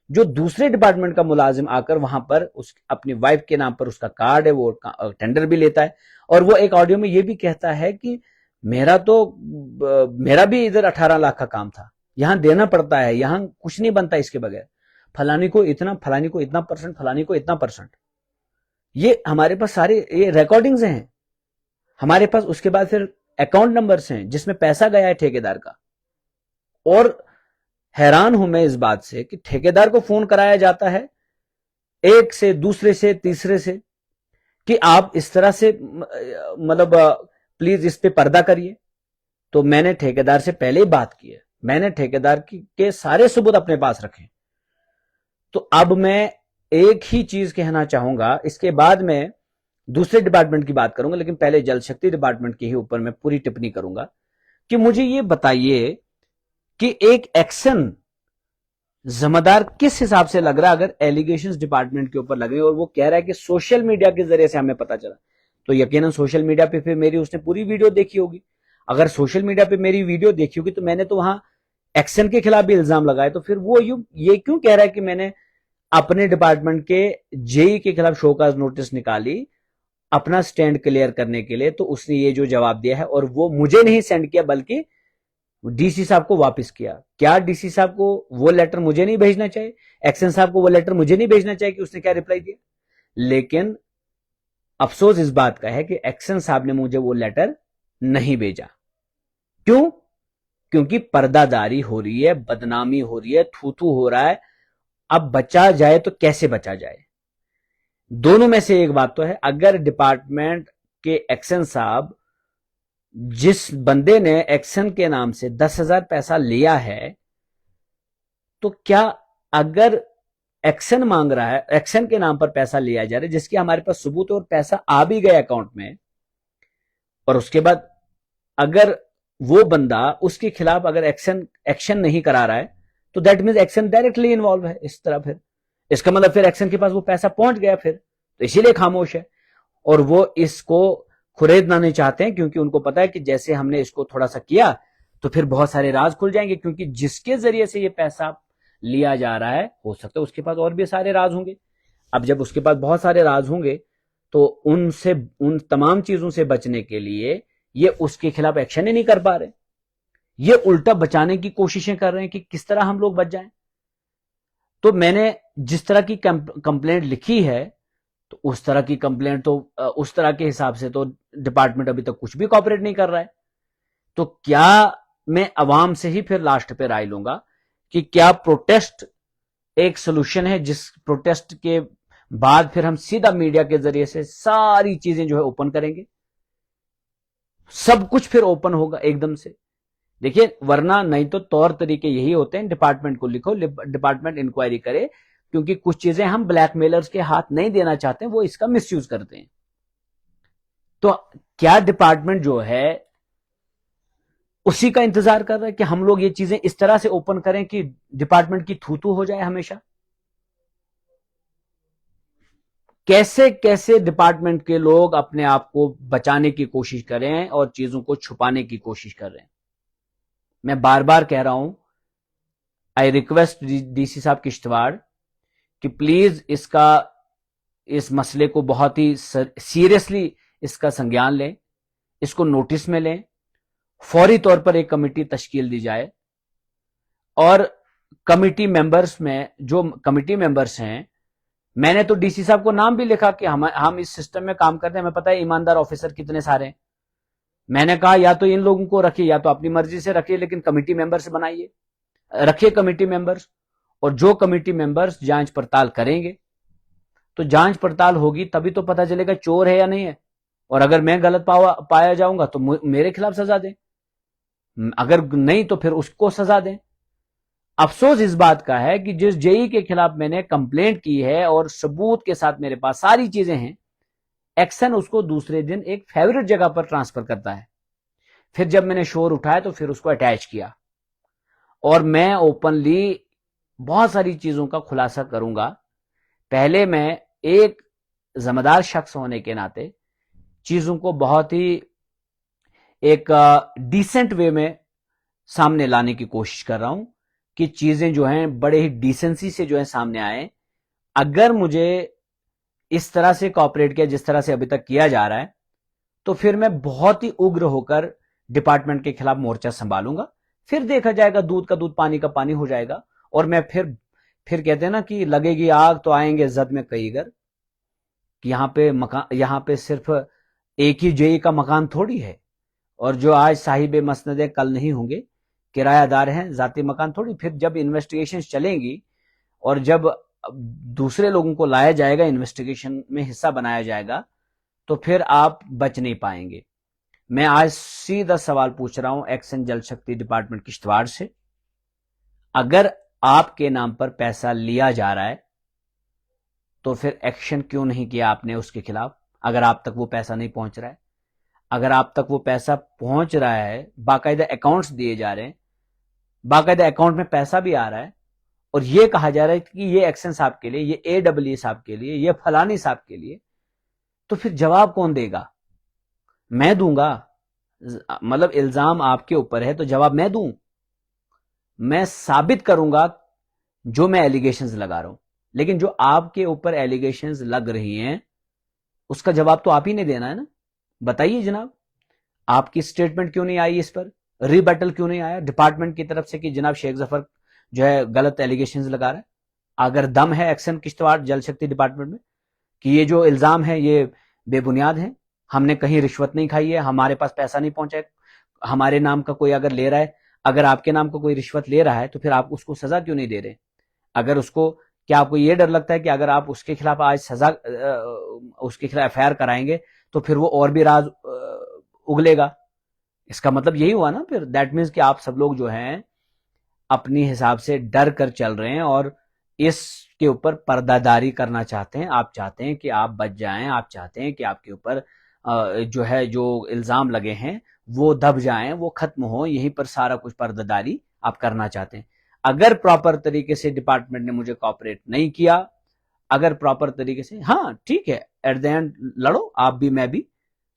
जो दूसरे डिपार्टमेंट का मुलाजिम आकर वहां पर अपनी वाइफ के नाम पर उसका कार्ड है, वो टेंडर भी लेता है, और वो एक ऑडियो में ये भी कहता है कि मेरा भी इधर 18 लाख का काम था, यहां देना पड़ता है, यहां कुछ नहीं बनता इसके बगैर, फलानी को इतना, फलानी को इतना परसेंट, फलानी को इतना परसेंट। ये हमारे पास सारे ये रिकॉर्डिंग्स हैं हमारे पास। उसके बाद फिर अकाउंट नंबर्स हैं जिसमें पैसा गया है ठेकेदार का। और हैरान हूं मैं इस बात से कि ठेकेदार को फोन कराया जाता है एक से, दूसरे से, तीसरे से, कि आप इस तरह से मतलब प्लीज इस पे पर्दा करिए। तो मैंने ठेकेदार से पहले ही बात की है, मैंने ठेकेदार के सारे सबूत अपने पास रखे। तो अब मैं एक ही चीज कहना चाहूंगा, इसके बाद मैं दूसरे डिपार्टमेंट की बात करूंगा, लेकिन पहले जल शक्ति डिपार्टमेंट के ही ऊपर मैं पूरी टिप्पणी करूंगा कि मुझे ये बताइए कि एक एक्शन जिम्मेदार किस हिसाब से लग रहा है अगर एलिगेशंस डिपार्टमेंट के ऊपर लग रहे हैं और वो कह रहा है कि सोशल मीडिया के जरिए से हमें पता चला। तो यकीनन सोशल मीडिया पे फिर मेरी उसने पूरी वीडियो देखी होगी। अगर सोशल मीडिया पे मेरी वीडियो देखी होगी तो मैंने तो वहां एक्शन के खिलाफ भी इल्जाम लगाए। तो फिर वो ये क्यों कह रहा है कि मैंने अपने डिपार्टमेंट के जेई के खिलाफ शोकाज नोटिस निकाली अपना स्टैंड क्लियर करने के लिए? तो उसने ये जो जवाब दिया है, और वो मुझे नहीं सेंड किया बल्कि डीसी साहब को वापस किया। क्या डीसी साहब को वो लेटर मुझे नहीं भेजना चाहिए? एक्शन साहब को वो लेटर मुझे नहीं भेजना चाहिए कि उसने क्या रिप्लाई दिया? लेकिन अफसोस इस बात का है कि एक्शन साहब ने मुझे वो लेटर नहीं भेजा। क्यों? क्योंकि पर्दादारी हो रही है, बदनामी हो रही है, थू थू हो रहा है। अब बचा जाए तो कैसे बचा जाए? दोनों में से एक बात तो है, अगर डिपार्टमेंट के एक्शन साहब, जिस बंदे ने एक्शन के नाम से 10,000 पैसा लिया है, तो क्या अगर एक्शन मांग रहा है, एक्शन के नाम पर पैसा लिया जा रहा है जिसकी हमारे पास सबूत और पैसा आ भी गया अकाउंट में, और उसके बाद अगर वो बंदा उसके खिलाफ अगर एक्शन नहीं करा रहा है, तो that means action directly involve है इस तरह। फिर इसका मतलब फिर एक्शन के पास वो पैसा पहुंच गया फिर, तो इसीलिए खामोश है। और वो इसको खुरेदना नहीं चाहते हैं क्योंकि उनको पता है कि जैसे हमने इसको थोड़ा सा किया तो फिर बहुत सारे राज खुल जाएंगे, क्योंकि जिसके जरिए से ये पैसा लिया जा रहा है हो सकता है उसके पास और भी सारे राज होंगे। अब जब उसके पास बहुत सारे राज होंगे तो उनसे, उन तमाम चीजों से बचने के लिए ये उसके खिलाफ एक्शन ही नहीं कर पा रहे, ये उल्टा बचाने की कोशिशें कर रहे हैं कि किस तरह हम लोग बच जाएं। तो मैंने जिस तरह की कंप्लेंट लिखी है, तो उस तरह की कंप्लेंट तो उस तरह के हिसाब से तो डिपार्टमेंट अभी तक कुछ भी कॉपरेट नहीं कर रहा है। तो क्या मैं अवाम से ही फिर लास्ट पे राय लूंगा कि क्या प्रोटेस्ट एक सोल्यूशन है, जिस प्रोटेस्ट के बाद फिर हम सीधा मीडिया के जरिए से सारी चीजें जो है ओपन करेंगे, सब कुछ फिर ओपन होगा एकदम से। देखिए, वरना नहीं तो तौर तरीके यही होते हैं, डिपार्टमेंट को लिखो, डिपार्टमेंट इंक्वायरी करे, क्योंकि कुछ चीजें हम ब्लैकमेलर्स के हाथ नहीं देना चाहते, वो इसका मिसयूज करते हैं। तो क्या डिपार्टमेंट जो है उसी का इंतजार कर रहा है कि हम लोग ये चीजें इस तरह से ओपन करें कि डिपार्टमेंट की थू थू हो जाए हमेशा? कैसे कैसे डिपार्टमेंट के लोग अपने आप को बचाने की कोशिश करें और चीजों को छुपाने की कोशिश कर रहे हैं। मैं बार बार कह रहा हूं, आई रिक्वेस्ट डीसी साहब किश्तवाड़ कि प्लीज इस मसले को बहुत ही सीरियसली इसका संज्ञान लें, इसको नोटिस में लें, फौरी तौर पर एक कमेटी तश्कील दी जाए, और कमेटी मेंबर्स में जो कमेटी मेंबर्स हैं, मैंने तो डीसी साहब को नाम भी लिखा कि हम इस सिस्टम में काम करते हैं, हमें पता है ईमानदार ऑफिसर कितने सारे हैं। मैंने कहा या तो इन लोगों को रखिए या तो अपनी मर्जी से रखिए, लेकिन कमेटी मेंबर्स बनाइए, रखिए कमेटी मेंबर्स। और जो कमेटी मेंबर्स जांच पड़ताल करेंगे, तो जांच पड़ताल होगी तभी तो पता चलेगा चोर है या नहीं है। और अगर मैं गलत पाया जाऊंगा तो मेरे खिलाफ सजा दें, अगर नहीं तो फिर उसको सजा दें। अफसोस इस बात का है कि जिस जेई के खिलाफ मैंने कंप्लेंट की है और सबूत के साथ मेरे पास सारी चीजें हैं, एक्शन उसको दूसरे दिन एक फेवरेट जगह पर ट्रांसफर करता है। फिर जब मैंने शोर उठाया तो फिर उसको अटैच किया, और मैं ओपनली बहुत सारी चीजों का खुलासा करूंगा। पहले मैं एक जिम्मेदार शख्स होने के नाते चीजों को बहुत ही एक डिसेंट वे में सामने लाने की कोशिश कर रहा हूं कि चीजें जो हैं बड़े ही डिसेंसी से जो है सामने आए। अगर मुझे इस तरह से कॉपरेट किया जिस तरह से अभी तक किया जा रहा है, तो फिर मैं बहुत ही उग्र होकर डिपार्टमेंट के खिलाफ मोर्चा संभालूंगा। फिर देखा जाएगा, दूध का दूध पानी का पानी हो जाएगा। और मैं फिर कहते हैं ना कि लगेगी आग तो आएंगे जद में कई घर, कि यहां पे सिर्फ एक ही जेई का मकान थोड़ी है, और जो आज साहिब मसनदे कल नहीं होंगे, किरायादार हैं, जाती मकान थोड़ी। फिर जब इन्वेस्टिगेशन चलेंगी और जब दूसरे लोगों को लाया जाएगा, इन्वेस्टिगेशन में हिस्सा बनाया जाएगा, तो फिर आप बच नहीं पाएंगे। मैं आज सीधा सवाल पूछ रहा हूं एक्शन जल शक्ति डिपार्टमेंट किश्तवाड़ से, अगर आपके नाम पर पैसा लिया जा रहा है तो फिर एक्शन क्यों नहीं किया आपने उसके खिलाफ? अगर आप तक वो पैसा नहीं पहुंच रहा है, अगर आप तक वो पैसा पहुंच रहा है, बाकायदा अकाउंट्स दिए जा रहे हैं, बाकायदा अकाउंट में पैसा भी आ रहा है, और ये कहा जा रहा है कि ये एक्शन साहब के लिए, ये AEE साहब के लिए, ये फलानी साहब के लिए, तो फिर जवाब कौन देगा? मैं दूंगा? मतलब इल्जाम आपके ऊपर है तो जवाब मैं दूं? मैं साबित करूंगा जो मैं एलिगेशंस लगा रहा हूं, लेकिन जो आपके ऊपर एलिगेशंस लग रही हैं उसका जवाब तो आप ही ने देना है ना। बताइए जनाब, आपकी स्टेटमेंट क्यों नहीं आई इस पर? रिबटल क्यों नहीं आया डिपार्टमेंट की तरफ से कि जनाब शेख जफर जो है गलत एलिगेशंस लगा रहा है? अगर दम है एक्शन किश्तवाड़ जल शक्ति डिपार्टमेंट में कि ये जो इल्जाम है ये बेबुनियाद है, हमने कहीं रिश्वत नहीं खाई है, हमारे पास पैसा नहीं पहुंचा है, हमारे नाम का कोई अगर ले रहा है, अगर आपके नाम का कोई रिश्वत ले रहा है तो फिर आप उसको सजा क्यों नहीं दे रहे? अगर उसको, क्या आपको ये डर लगता है कि अगर आप उसके खिलाफ आज सजा, उसके खिलाफ FIR कराएंगे तो फिर वो और भी राज उगलेगा? इसका मतलब यही हुआ ना फिर, दैट मीन्स कि आप सब लोग जो हैं अपनी हिसाब से डर कर चल रहे हैं और इसके ऊपर पर्दादारी करना चाहते हैं। आप चाहते हैं कि आप बच जाएं, आप चाहते हैं कि आपके ऊपर जो है जो इल्जाम लगे हैं वो दब जाएं, वो खत्म हो, यहीं पर सारा कुछ पर्दादारी आप करना चाहते हैं। अगर प्रॉपर तरीके से डिपार्टमेंट ने मुझे कॉपरेट नहीं किया, अगर प्रॉपर तरीके से, हाँ ठीक है, एट द एंड लड़ो आप भी मैं भी।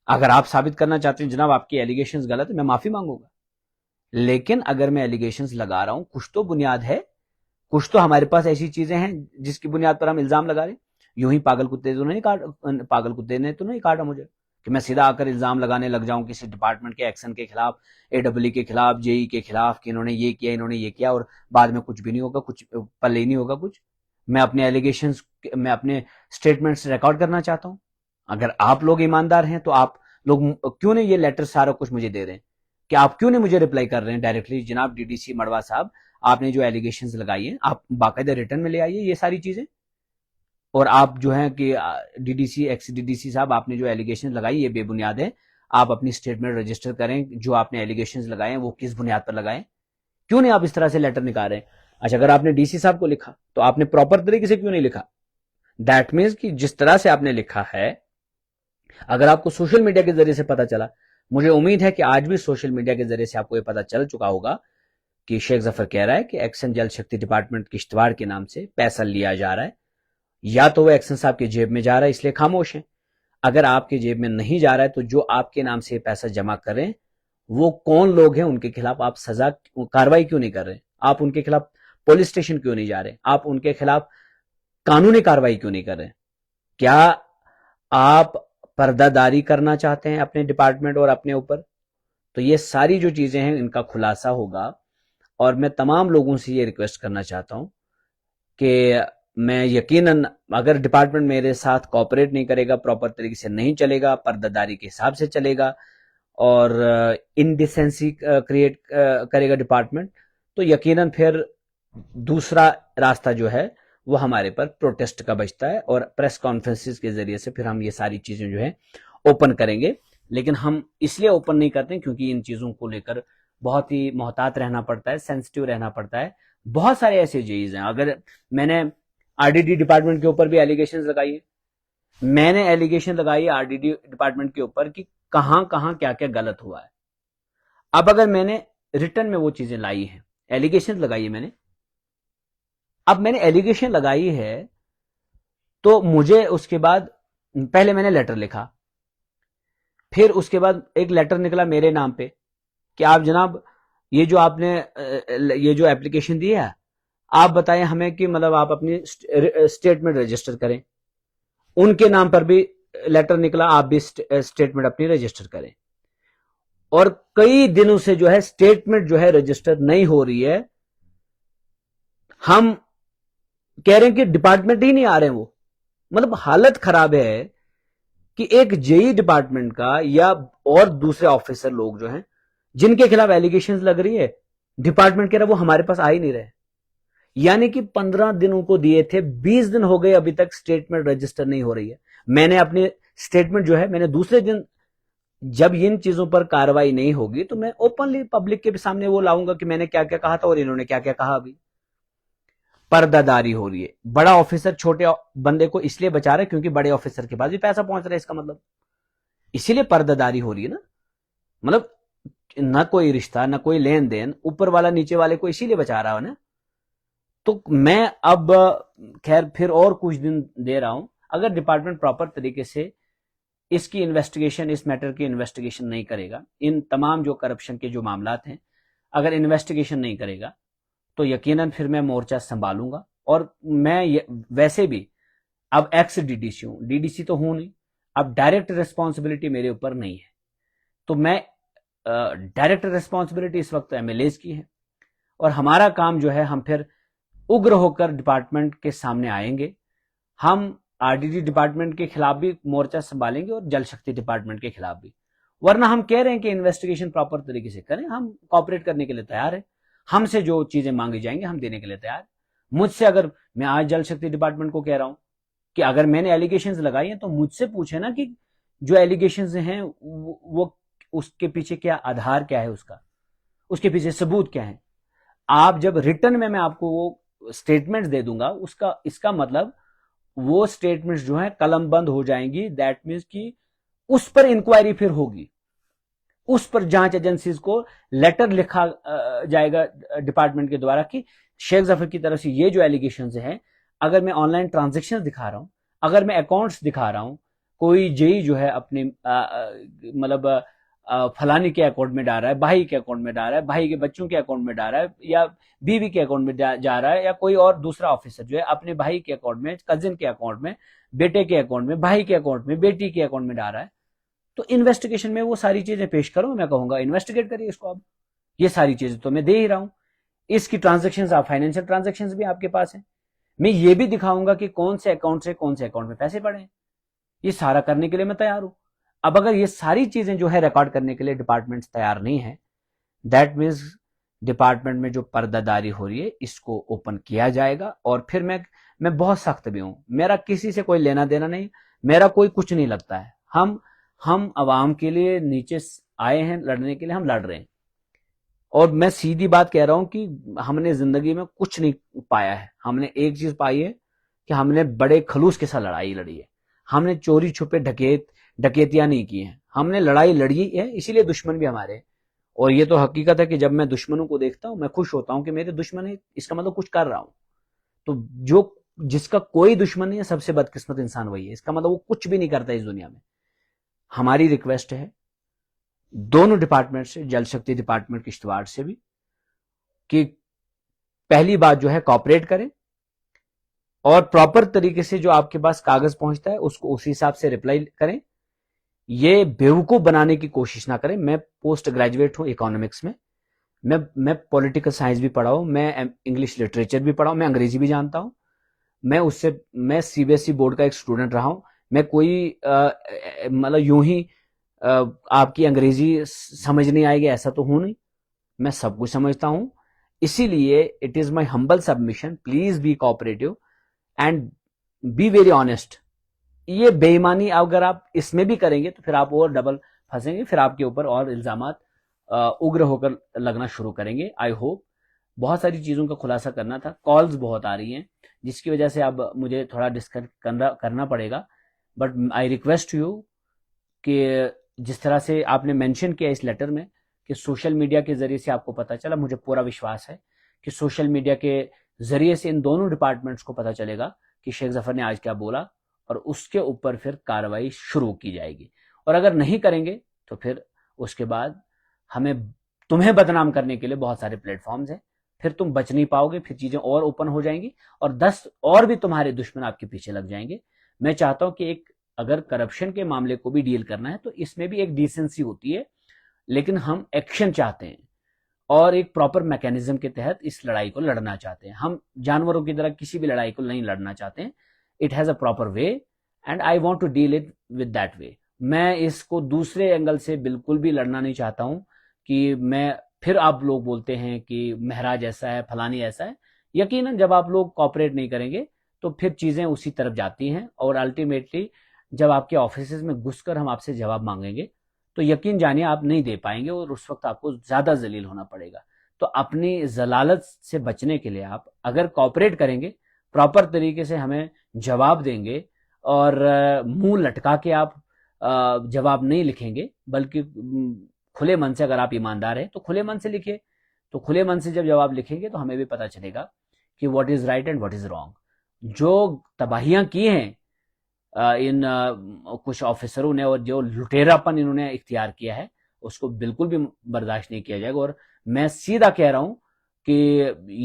अगर आप साबित करना चाहते हैं जनाब आपकी एलिगेशंस गलत है, मैं माफी मांगूंगा, लेकिन अगर मैं एलिगेशंस लगा रहा हूं, कुछ तो बुनियाद है, कुछ तो हमारे पास ऐसी चीजें हैं जिसकी बुनियाद पर हम इल्जाम लगा रहे हैं। यूं ही पागल कुत्ते ने तो नहीं काटा मुझे कि मैं सीधा आकर इल्जाम लगाने लग जाऊं किसी डिपार्टमेंट के एक्शन के खिलाफ, AEE के खिलाफ, JEE के खिलाफ कि इन्होंने ये किया, इन्होंने ये किया, और बाद में कुछ भी नहीं होगा, कुछ पल्ले नहीं होगा कुछ। मैं अपने एलिगेशंस, मैं अपने स्टेटमेंट्स रिकॉर्ड करना चाहता हूं। अगर आप लोग ईमानदार हैं तो आप लोग क्यों नहीं ये लेटर सारा कुछ मुझे दे रहे हैं? कि आप क्यों नहीं मुझे रिप्लाई कर रहे हैं डायरेक्टली, जनाब DDC मड़वा साहब आपने जो एलिगेशंस लगाई हैं आप बाकायदा रिटर्न में ले आइए ये सारी चीजें, और आप जो है कि DDC एक्स DDC साहब आपने जो एलिगेशंस लगाई ये बेबुनियाद है, आप अपनी स्टेटमेंट रजिस्टर करें, जो आपने एलिगेशंस लगाए हैं वो किस बुनियाद पर लगाए, क्यों नहीं आप इस तरह से लेटर निकाल रहे हैं? अच्छा, अगर आपने DC साहब को लिखा तो आपने प्रॉपर तरीके से क्यों नहीं लिखा? दैट मीन्स कि जिस तरह से आपने लिखा है, अगर आपको सोशल मीडिया के जरिए से पता चला, मुझे उम्मीद है कि आज भी सोशल मीडिया के जरिए से आपको यह पता चल चुका होगा कि शेख जफर कह रहा है कि एक्शन जल शक्ति डिपार्टमेंट किश्तवाड़ के नाम से पैसा लिया जा रहा है, या तो वो एक्शन साहब के जेब में जा रहा है इसलिए खामोश है। अगर आपके जेब में नहीं जा रहा है तो जो आपके नाम से पैसा जमा करें वो कौन लोग हैं, उनके खिलाफ आप सजा कार्रवाई क्यों नहीं कर रहे? आप उनके खिलाफ पुलिस स्टेशन क्यों नहीं जा रहे? आप उनके खिलाफ कानूनी कार्रवाई क्यों नहीं कर रहे? क्या आप पर्दादारी करना चाहते हैं अपने डिपार्टमेंट और अपने ऊपर? तो ये सारी जो चीजें हैं इनका खुलासा होगा, और मैं तमाम लोगों से ये रिक्वेस्ट करना चाहता हूं कि मैं यकीनन, अगर डिपार्टमेंट मेरे साथ कोऑपरेट नहीं करेगा, प्रॉपर तरीके से नहीं चलेगा, पर्दादारी के हिसाब से चलेगा और इनडिसेंसी क्रिएट करेगा डिपार्टमेंट, तो यकीनन फिर दूसरा रास्ता जो है वो हमारे पर प्रोटेस्ट का बचता है, और प्रेस कॉन्फ्रेंसेस के जरिए से फिर हम ये सारी चीजें जो है ओपन करेंगे। लेकिन हम इसलिए ओपन नहीं करते क्योंकि इन चीजों को लेकर बहुत ही मोहतात रहना पड़ता है, सेंसिटिव रहना पड़ता है। बहुत सारे ऐसे जेईज हैं, अगर मैंने RDD डिपार्टमेंट के ऊपर भी एलिगेशन लगाई है, मैंने एलिगेशन लगाई है RDD डिपार्टमेंट के ऊपर कि कहां कहां क्या क्या गलत हुआ है। अब अगर मैंने रिटर्न में वो चीजें लाई हैं, एलिगेशन लगाई है मैंने, अब मैंने एलिगेशन लगाई है तो मुझे उसके बाद, पहले मैंने लेटर लिखा, फिर उसके बाद एक लेटर निकला मेरे नाम पे कि आप जनाब ये जो आपने ये जो एप्लीकेशन दी है आप बताएं हमें कि मतलब आप अपनी स्टेटमेंट रजिस्टर करें। उनके नाम पर भी लेटर निकला, आप भी स्टेटमेंट अपनी रजिस्टर करें, और कई दिनों से जो है स्टेटमेंट जो है रजिस्टर नहीं हो रही है। हम कह रहे हैं कि डिपार्टमेंट ही नहीं आ रहे हैं वो, मतलब हालत खराब है कि एक JEE डिपार्टमेंट का या और दूसरे ऑफिसर लोग जो हैं जिनके खिलाफ एलिगेशंस लग रही है, डिपार्टमेंट कह रहा है वो हमारे पास आ ही नहीं रहे। यानी कि 15 दिन उनको दिए थे, 20 दिन हो गए अभी तक स्टेटमेंट रजिस्टर नहीं हो रही है। मैंने अपनी स्टेटमेंट जो है मैंने दूसरे दिन, जब इन चीजों पर कार्रवाई नहीं होगी तो मैं ओपनली पब्लिक के सामने वो लाऊंगा कि मैंने क्या क्या कहा था और इन्होंने क्या क्या कहा। अभी पर्दादारी हो रही है। बड़ा ऑफिसर छोटे बंदे को इसलिए बचा रहा है क्योंकि बड़े ऑफिसर के पास भी पैसा पहुंच रहा है, इसका मतलब इसीलिए पर्दादारी हो रही है ना। मतलब ना कोई रिश्ता ना कोई लेन देन, ऊपर वाला नीचे वाले को इसीलिए बचा रहा है ना। तो मैं अब खैर फिर और कुछ दिन दे रहा हूं। अगर डिपार्टमेंट प्रॉपर तरीके से इसकी इन्वेस्टिगेशन, इस मैटर की इन्वेस्टिगेशन नहीं करेगा, इन तमाम जो करप्शन के जो मामलात हैं अगर इन्वेस्टिगेशन नहीं करेगा तो यकीनन फिर मैं मोर्चा संभालूंगा। और मैं वैसे भी अब एक्स डीडीसी हूं, डीडीसी तो हूं नहीं, अब डायरेक्ट रिस्पॉन्सिबिलिटी मेरे ऊपर नहीं है। तो मैं डायरेक्ट रिस्पॉन्सिबिलिटी इस वक्त एमएलएज की है और हमारा काम जो है, हम फिर उग्र होकर डिपार्टमेंट के सामने आएंगे। हम आरडीडी डिपार्टमेंट के खिलाफ भी मोर्चा संभालेंगे और जल शक्ति डिपार्टमेंट के खिलाफ भी। वरना हम कह रहे हैं कि इन्वेस्टिगेशन प्रॉपर तरीके से करें, हम कॉपरेट करने के लिए तैयार है। हमसे जो चीजें मांगी जाएंगी हम देने के लिए तैयार। मुझसे, अगर मैं आज जल शक्ति डिपार्टमेंट को कह रहा हूं कि अगर मैंने एलिगेशंस लगाई हैं तो मुझसे पूछे ना कि जो एलिगेशंस हैं वो उसके पीछे क्या आधार, क्या है उसका, उसके पीछे सबूत क्या है। आप जब रिटर्न में मैं आपको वो स्टेटमेंट्स दे दूंगा, उसका इसका मतलब वो स्टेटमेंट्स जो है कलमबंद हो जाएंगी। दैट मीन्स कि उस पर इंक्वायरी फिर होगी, उस पर जांच एजेंसीज को लेटर लिखा जाएगा डिपार्टमेंट के द्वारा कि शेख जफर की तरफ से ये जो एलिगेशंस हैं, अगर मैं ऑनलाइन ट्रांजेक्शन दिखा रहा हूं, अगर मैं अकाउंट्स दिखा रहा हूं, कोई जेई जो है अपने मतलब फलानी के अकाउंट में डाल रहा है, भाई के अकाउंट में डाल रहा है, भाई के बच्चों के अकाउंट में डाल रहा है, या बीवी के अकाउंट में जा रहा है, या कोई और दूसरा ऑफिसर जो है अपने भाई के अकाउंट में, कजिन के अकाउंट में, बेटे के अकाउंट में, भाई के अकाउंट में, बेटी के अकाउंट में डाल रहा है, तो इन्वेस्टिगेशन में वो सारी चीजें पेश करो। मैं कहूंगा इन्वेस्टिगेट करिए इसको। अब ये सारी चीजें तो मैं दे ही रहा हूं। इसकी ट्रांजेक्शन्स, आप फाइनेंशियल ट्रांजेक्शन्स भी आपके पास है। मैं ये भी दिखाऊंगा कि कौन से अकाउंट से कौन से अकाउंट में पैसे पड़े हैं। ये सारा करने के लिए मैं तैयार हूं। अब अगर ये सारी चीजें जो है रिकॉर्ड करने के लिए डिपार्टमेंट तैयार नहीं है, दैट मीन्स डिपार्टमेंट में जो पर्दादारी हो रही है इसको ओपन किया जाएगा। और फिर मैं बहुत सख्त भी हूं। मेरा किसी से कोई लेना देना नहीं, मेरा कोई कुछ नहीं लगता है। हम अवाम के लिए नीचे आए हैं लड़ने के लिए, हम लड़ रहे हैं। और मैं सीधी बात कह रहा हूं कि हमने जिंदगी में कुछ नहीं पाया है। हमने एक चीज पाई है कि हमने बड़े खलूस के साथ लड़ाई लड़ी है। हमने चोरी छुपे डकैतियां नहीं की हैं। हमने लड़ाई लड़ी है, इसीलिए दुश्मन भी हमारे। और ये तो हकीकत है कि जब मैं दुश्मनों को देखता हूं मैं खुश होता हूं कि मेरे दुश्मन है, इसका मतलब कुछ कर रहा हूं। तो जो जिसका कोई दुश्मन नहीं है, सबसे बदकिस्मत इंसान वही है। इसका मतलब वो कुछ भी नहीं करता इस दुनिया में। हमारी रिक्वेस्ट है दोनों डिपार्टमेंट से, जल शक्ति डिपार्टमेंट किश्तवाड़ से भी, कि पहली बात जो है कॉपरेट करें और प्रॉपर तरीके से जो आपके पास कागज पहुंचता है उसको उसी हिसाब से रिप्लाई करें। ये बेवकूफ बनाने की कोशिश ना करें। मैं पोस्ट ग्रेजुएट हूं इकोनॉमिक्स में, मैं पॉलिटिकल साइंस भी पढ़ा हूं, मैं इंग्लिश लिटरेचर भी पढ़ा हूं, मैं अंग्रेजी भी जानता हूं। मैं सीबीएसई बोर्ड का एक स्टूडेंट रहा हूं। मैं कोई मतलब यूं ही आपकी अंग्रेजी समझ नहीं आएगी ऐसा तो हूं नहीं, मैं सब कुछ समझता हूं। इसीलिए it is my humble submission, please be cooperative and be very honest. ये बेईमानी अगर आप इसमें भी करेंगे तो फिर आप और डबल फंसेंगे, फिर आपके ऊपर और इल्जामात उग्र होकर लगना शुरू करेंगे। आई होप बहुत सारी चीजों का खुलासा करना था, कॉल्स बहुत आ रही हैं जिसकी वजह से अब मुझे थोड़ा डिस्कस करना पड़ेगा। बट आई रिक्वेस्ट यू कि जिस तरह से आपने मेंशन किया इस लेटर में कि सोशल मीडिया के जरिए से आपको पता चला, मुझे पूरा विश्वास है कि सोशल मीडिया के जरिए से इन दोनों डिपार्टमेंट्स को पता चलेगा कि शेख जफर ने आज क्या बोला, और उसके ऊपर फिर कार्रवाई शुरू की जाएगी। और अगर नहीं करेंगे तो फिर उसके बाद तुम्हें बदनाम करने के लिए बहुत सारे प्लेटफॉर्म्स हैं, फिर तुम बच नहीं पाओगे, फिर चीजें और ओपन हो जाएंगी और 10 और भी तुम्हारे दुश्मन आपके पीछे लग जाएंगे। मैं चाहता हूं कि अगर करप्शन के मामले को भी डील करना है तो इसमें भी एक डिसेंसी होती है, लेकिन हम एक्शन चाहते हैं और एक प्रॉपर मैकेनिज्म के तहत इस लड़ाई को लड़ना चाहते हैं। हम जानवरों की तरह किसी भी लड़ाई को नहीं लड़ना चाहते हैं। It has a proper way and I want to deal it with that way. मैं इसको दूसरे एंगल से बिल्कुल भी लड़ना नहीं चाहता हूं कि मैं फिर आप लोग बोलते हैं कि महराज ऐसा है, फलानी ऐसा है। यकीनन जब आप लोग कॉपरेट नहीं करेंगे तो फिर चीजें उसी तरफ जाती हैं, और अल्टीमेटली जब आपके ऑफिस में घुसकर हम आपसे जवाब मांगेंगे तो यकीन जानिए आप नहीं दे पाएंगे, और उस वक्त आपको ज्यादा जलील होना पड़ेगा। तो अपनी जलालत से बचने के लिए आप अगर कॉपरेट करेंगे, प्रॉपर तरीके से हमें जवाब देंगे, और मुंह लटका के आप जवाब नहीं लिखेंगे, बल्कि खुले मन से, अगर आप ईमानदार हैं तो खुले मन से लिखिए। तो खुले मन से जब जवाब लिखेंगे तो हमें भी पता चलेगा कि what is right and what is wrong. जो तबाहियां की हैं इन कुछ ऑफिसरों ने, और जो लुटेरापन इन्होंने इख्तियार किया है, उसको बिल्कुल भी बर्दाश्त नहीं किया जाएगा। और मैं सीधा कह रहा हूं कि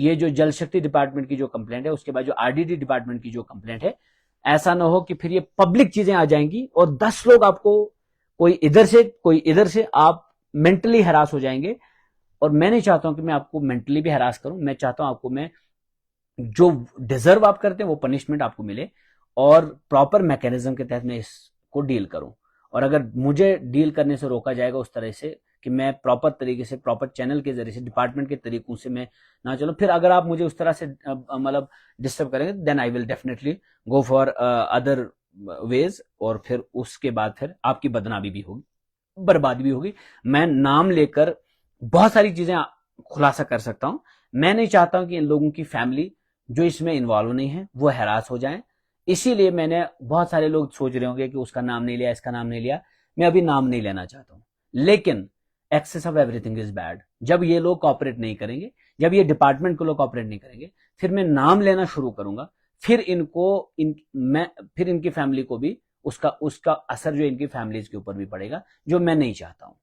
ये जो जल शक्ति डिपार्टमेंट की जो कंप्लेंट है, उसके बाद जो आरडीडी डिपार्टमेंट की जो कंप्लेंट है, ऐसा ना हो कि फिर ये पब्लिक चीजें आ जाएंगी और 10 लोग आपको, कोई इधर से आप मेंटली हरास हो जाएंगे। और मैं नहीं चाहता हूं कि मैं आपको मेंटली भी हरास करूं। मैं चाहता हूं आपको मैं जो डिजर्व आप करते हैं वो पनिशमेंट आपको मिले, और प्रॉपर मैकेनिज्म के तहत मैं इसको डील करूं। और अगर मुझे डील करने से रोका जाएगा उस तरह से कि मैं प्रॉपर तरीके से, प्रॉपर चैनल के जरिए से, डिपार्टमेंट के तरीकों से मैं ना चलूं, फिर अगर आप मुझे उस तरह से मतलब डिस्टर्ब करेंगे, then I will definitely go for other ways, और फिर उसके बाद फिर आपकी बदनामी भी होगी, बर्बादी भी होगी। मैं नाम लेकर बहुत सारी चीजें खुलासा कर सकता हूं। मैं नहीं चाहता हूं कि इन लोगों की फैमिली जो इसमें इन्वॉल्व नहीं है वो हैरास हो जाएं। इसीलिए मैंने, बहुत सारे लोग सोच रहे होंगे कि उसका नाम नहीं लिया, इसका नाम नहीं लिया। मैं अभी नाम नहीं लेना चाहता हूं, लेकिन excess of everything is bad. जब ये लोग कॉपरेट नहीं करेंगे, जब ये डिपार्टमेंट के लोग कॉपरेट नहीं करेंगे, फिर मैं नाम लेना शुरू करूंगा। फिर फिर इनकी फैमिली को भी उसका उसका असर जो इनकी फैमिलीज के ऊपर भी पड़ेगा, जो मैं नहीं चाहता हूं।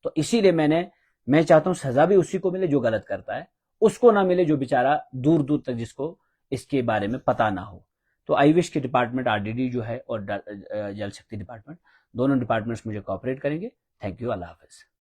तो इसीलिए मैं चाहता हूं सजा भी उसी को मिले जो गलत करता है, उसको ना मिले जो बेचारा दूर दूर तक जिसको इसके बारे में पता ना हो। तो आई विश की डिपार्टमेंट, आरडीडी जो है और जल शक्ति डिपार्टमेंट, दोनों डिपार्टमेंट्स मुझे कॉपरेट करेंगे। Thank you, Allah Hafiz.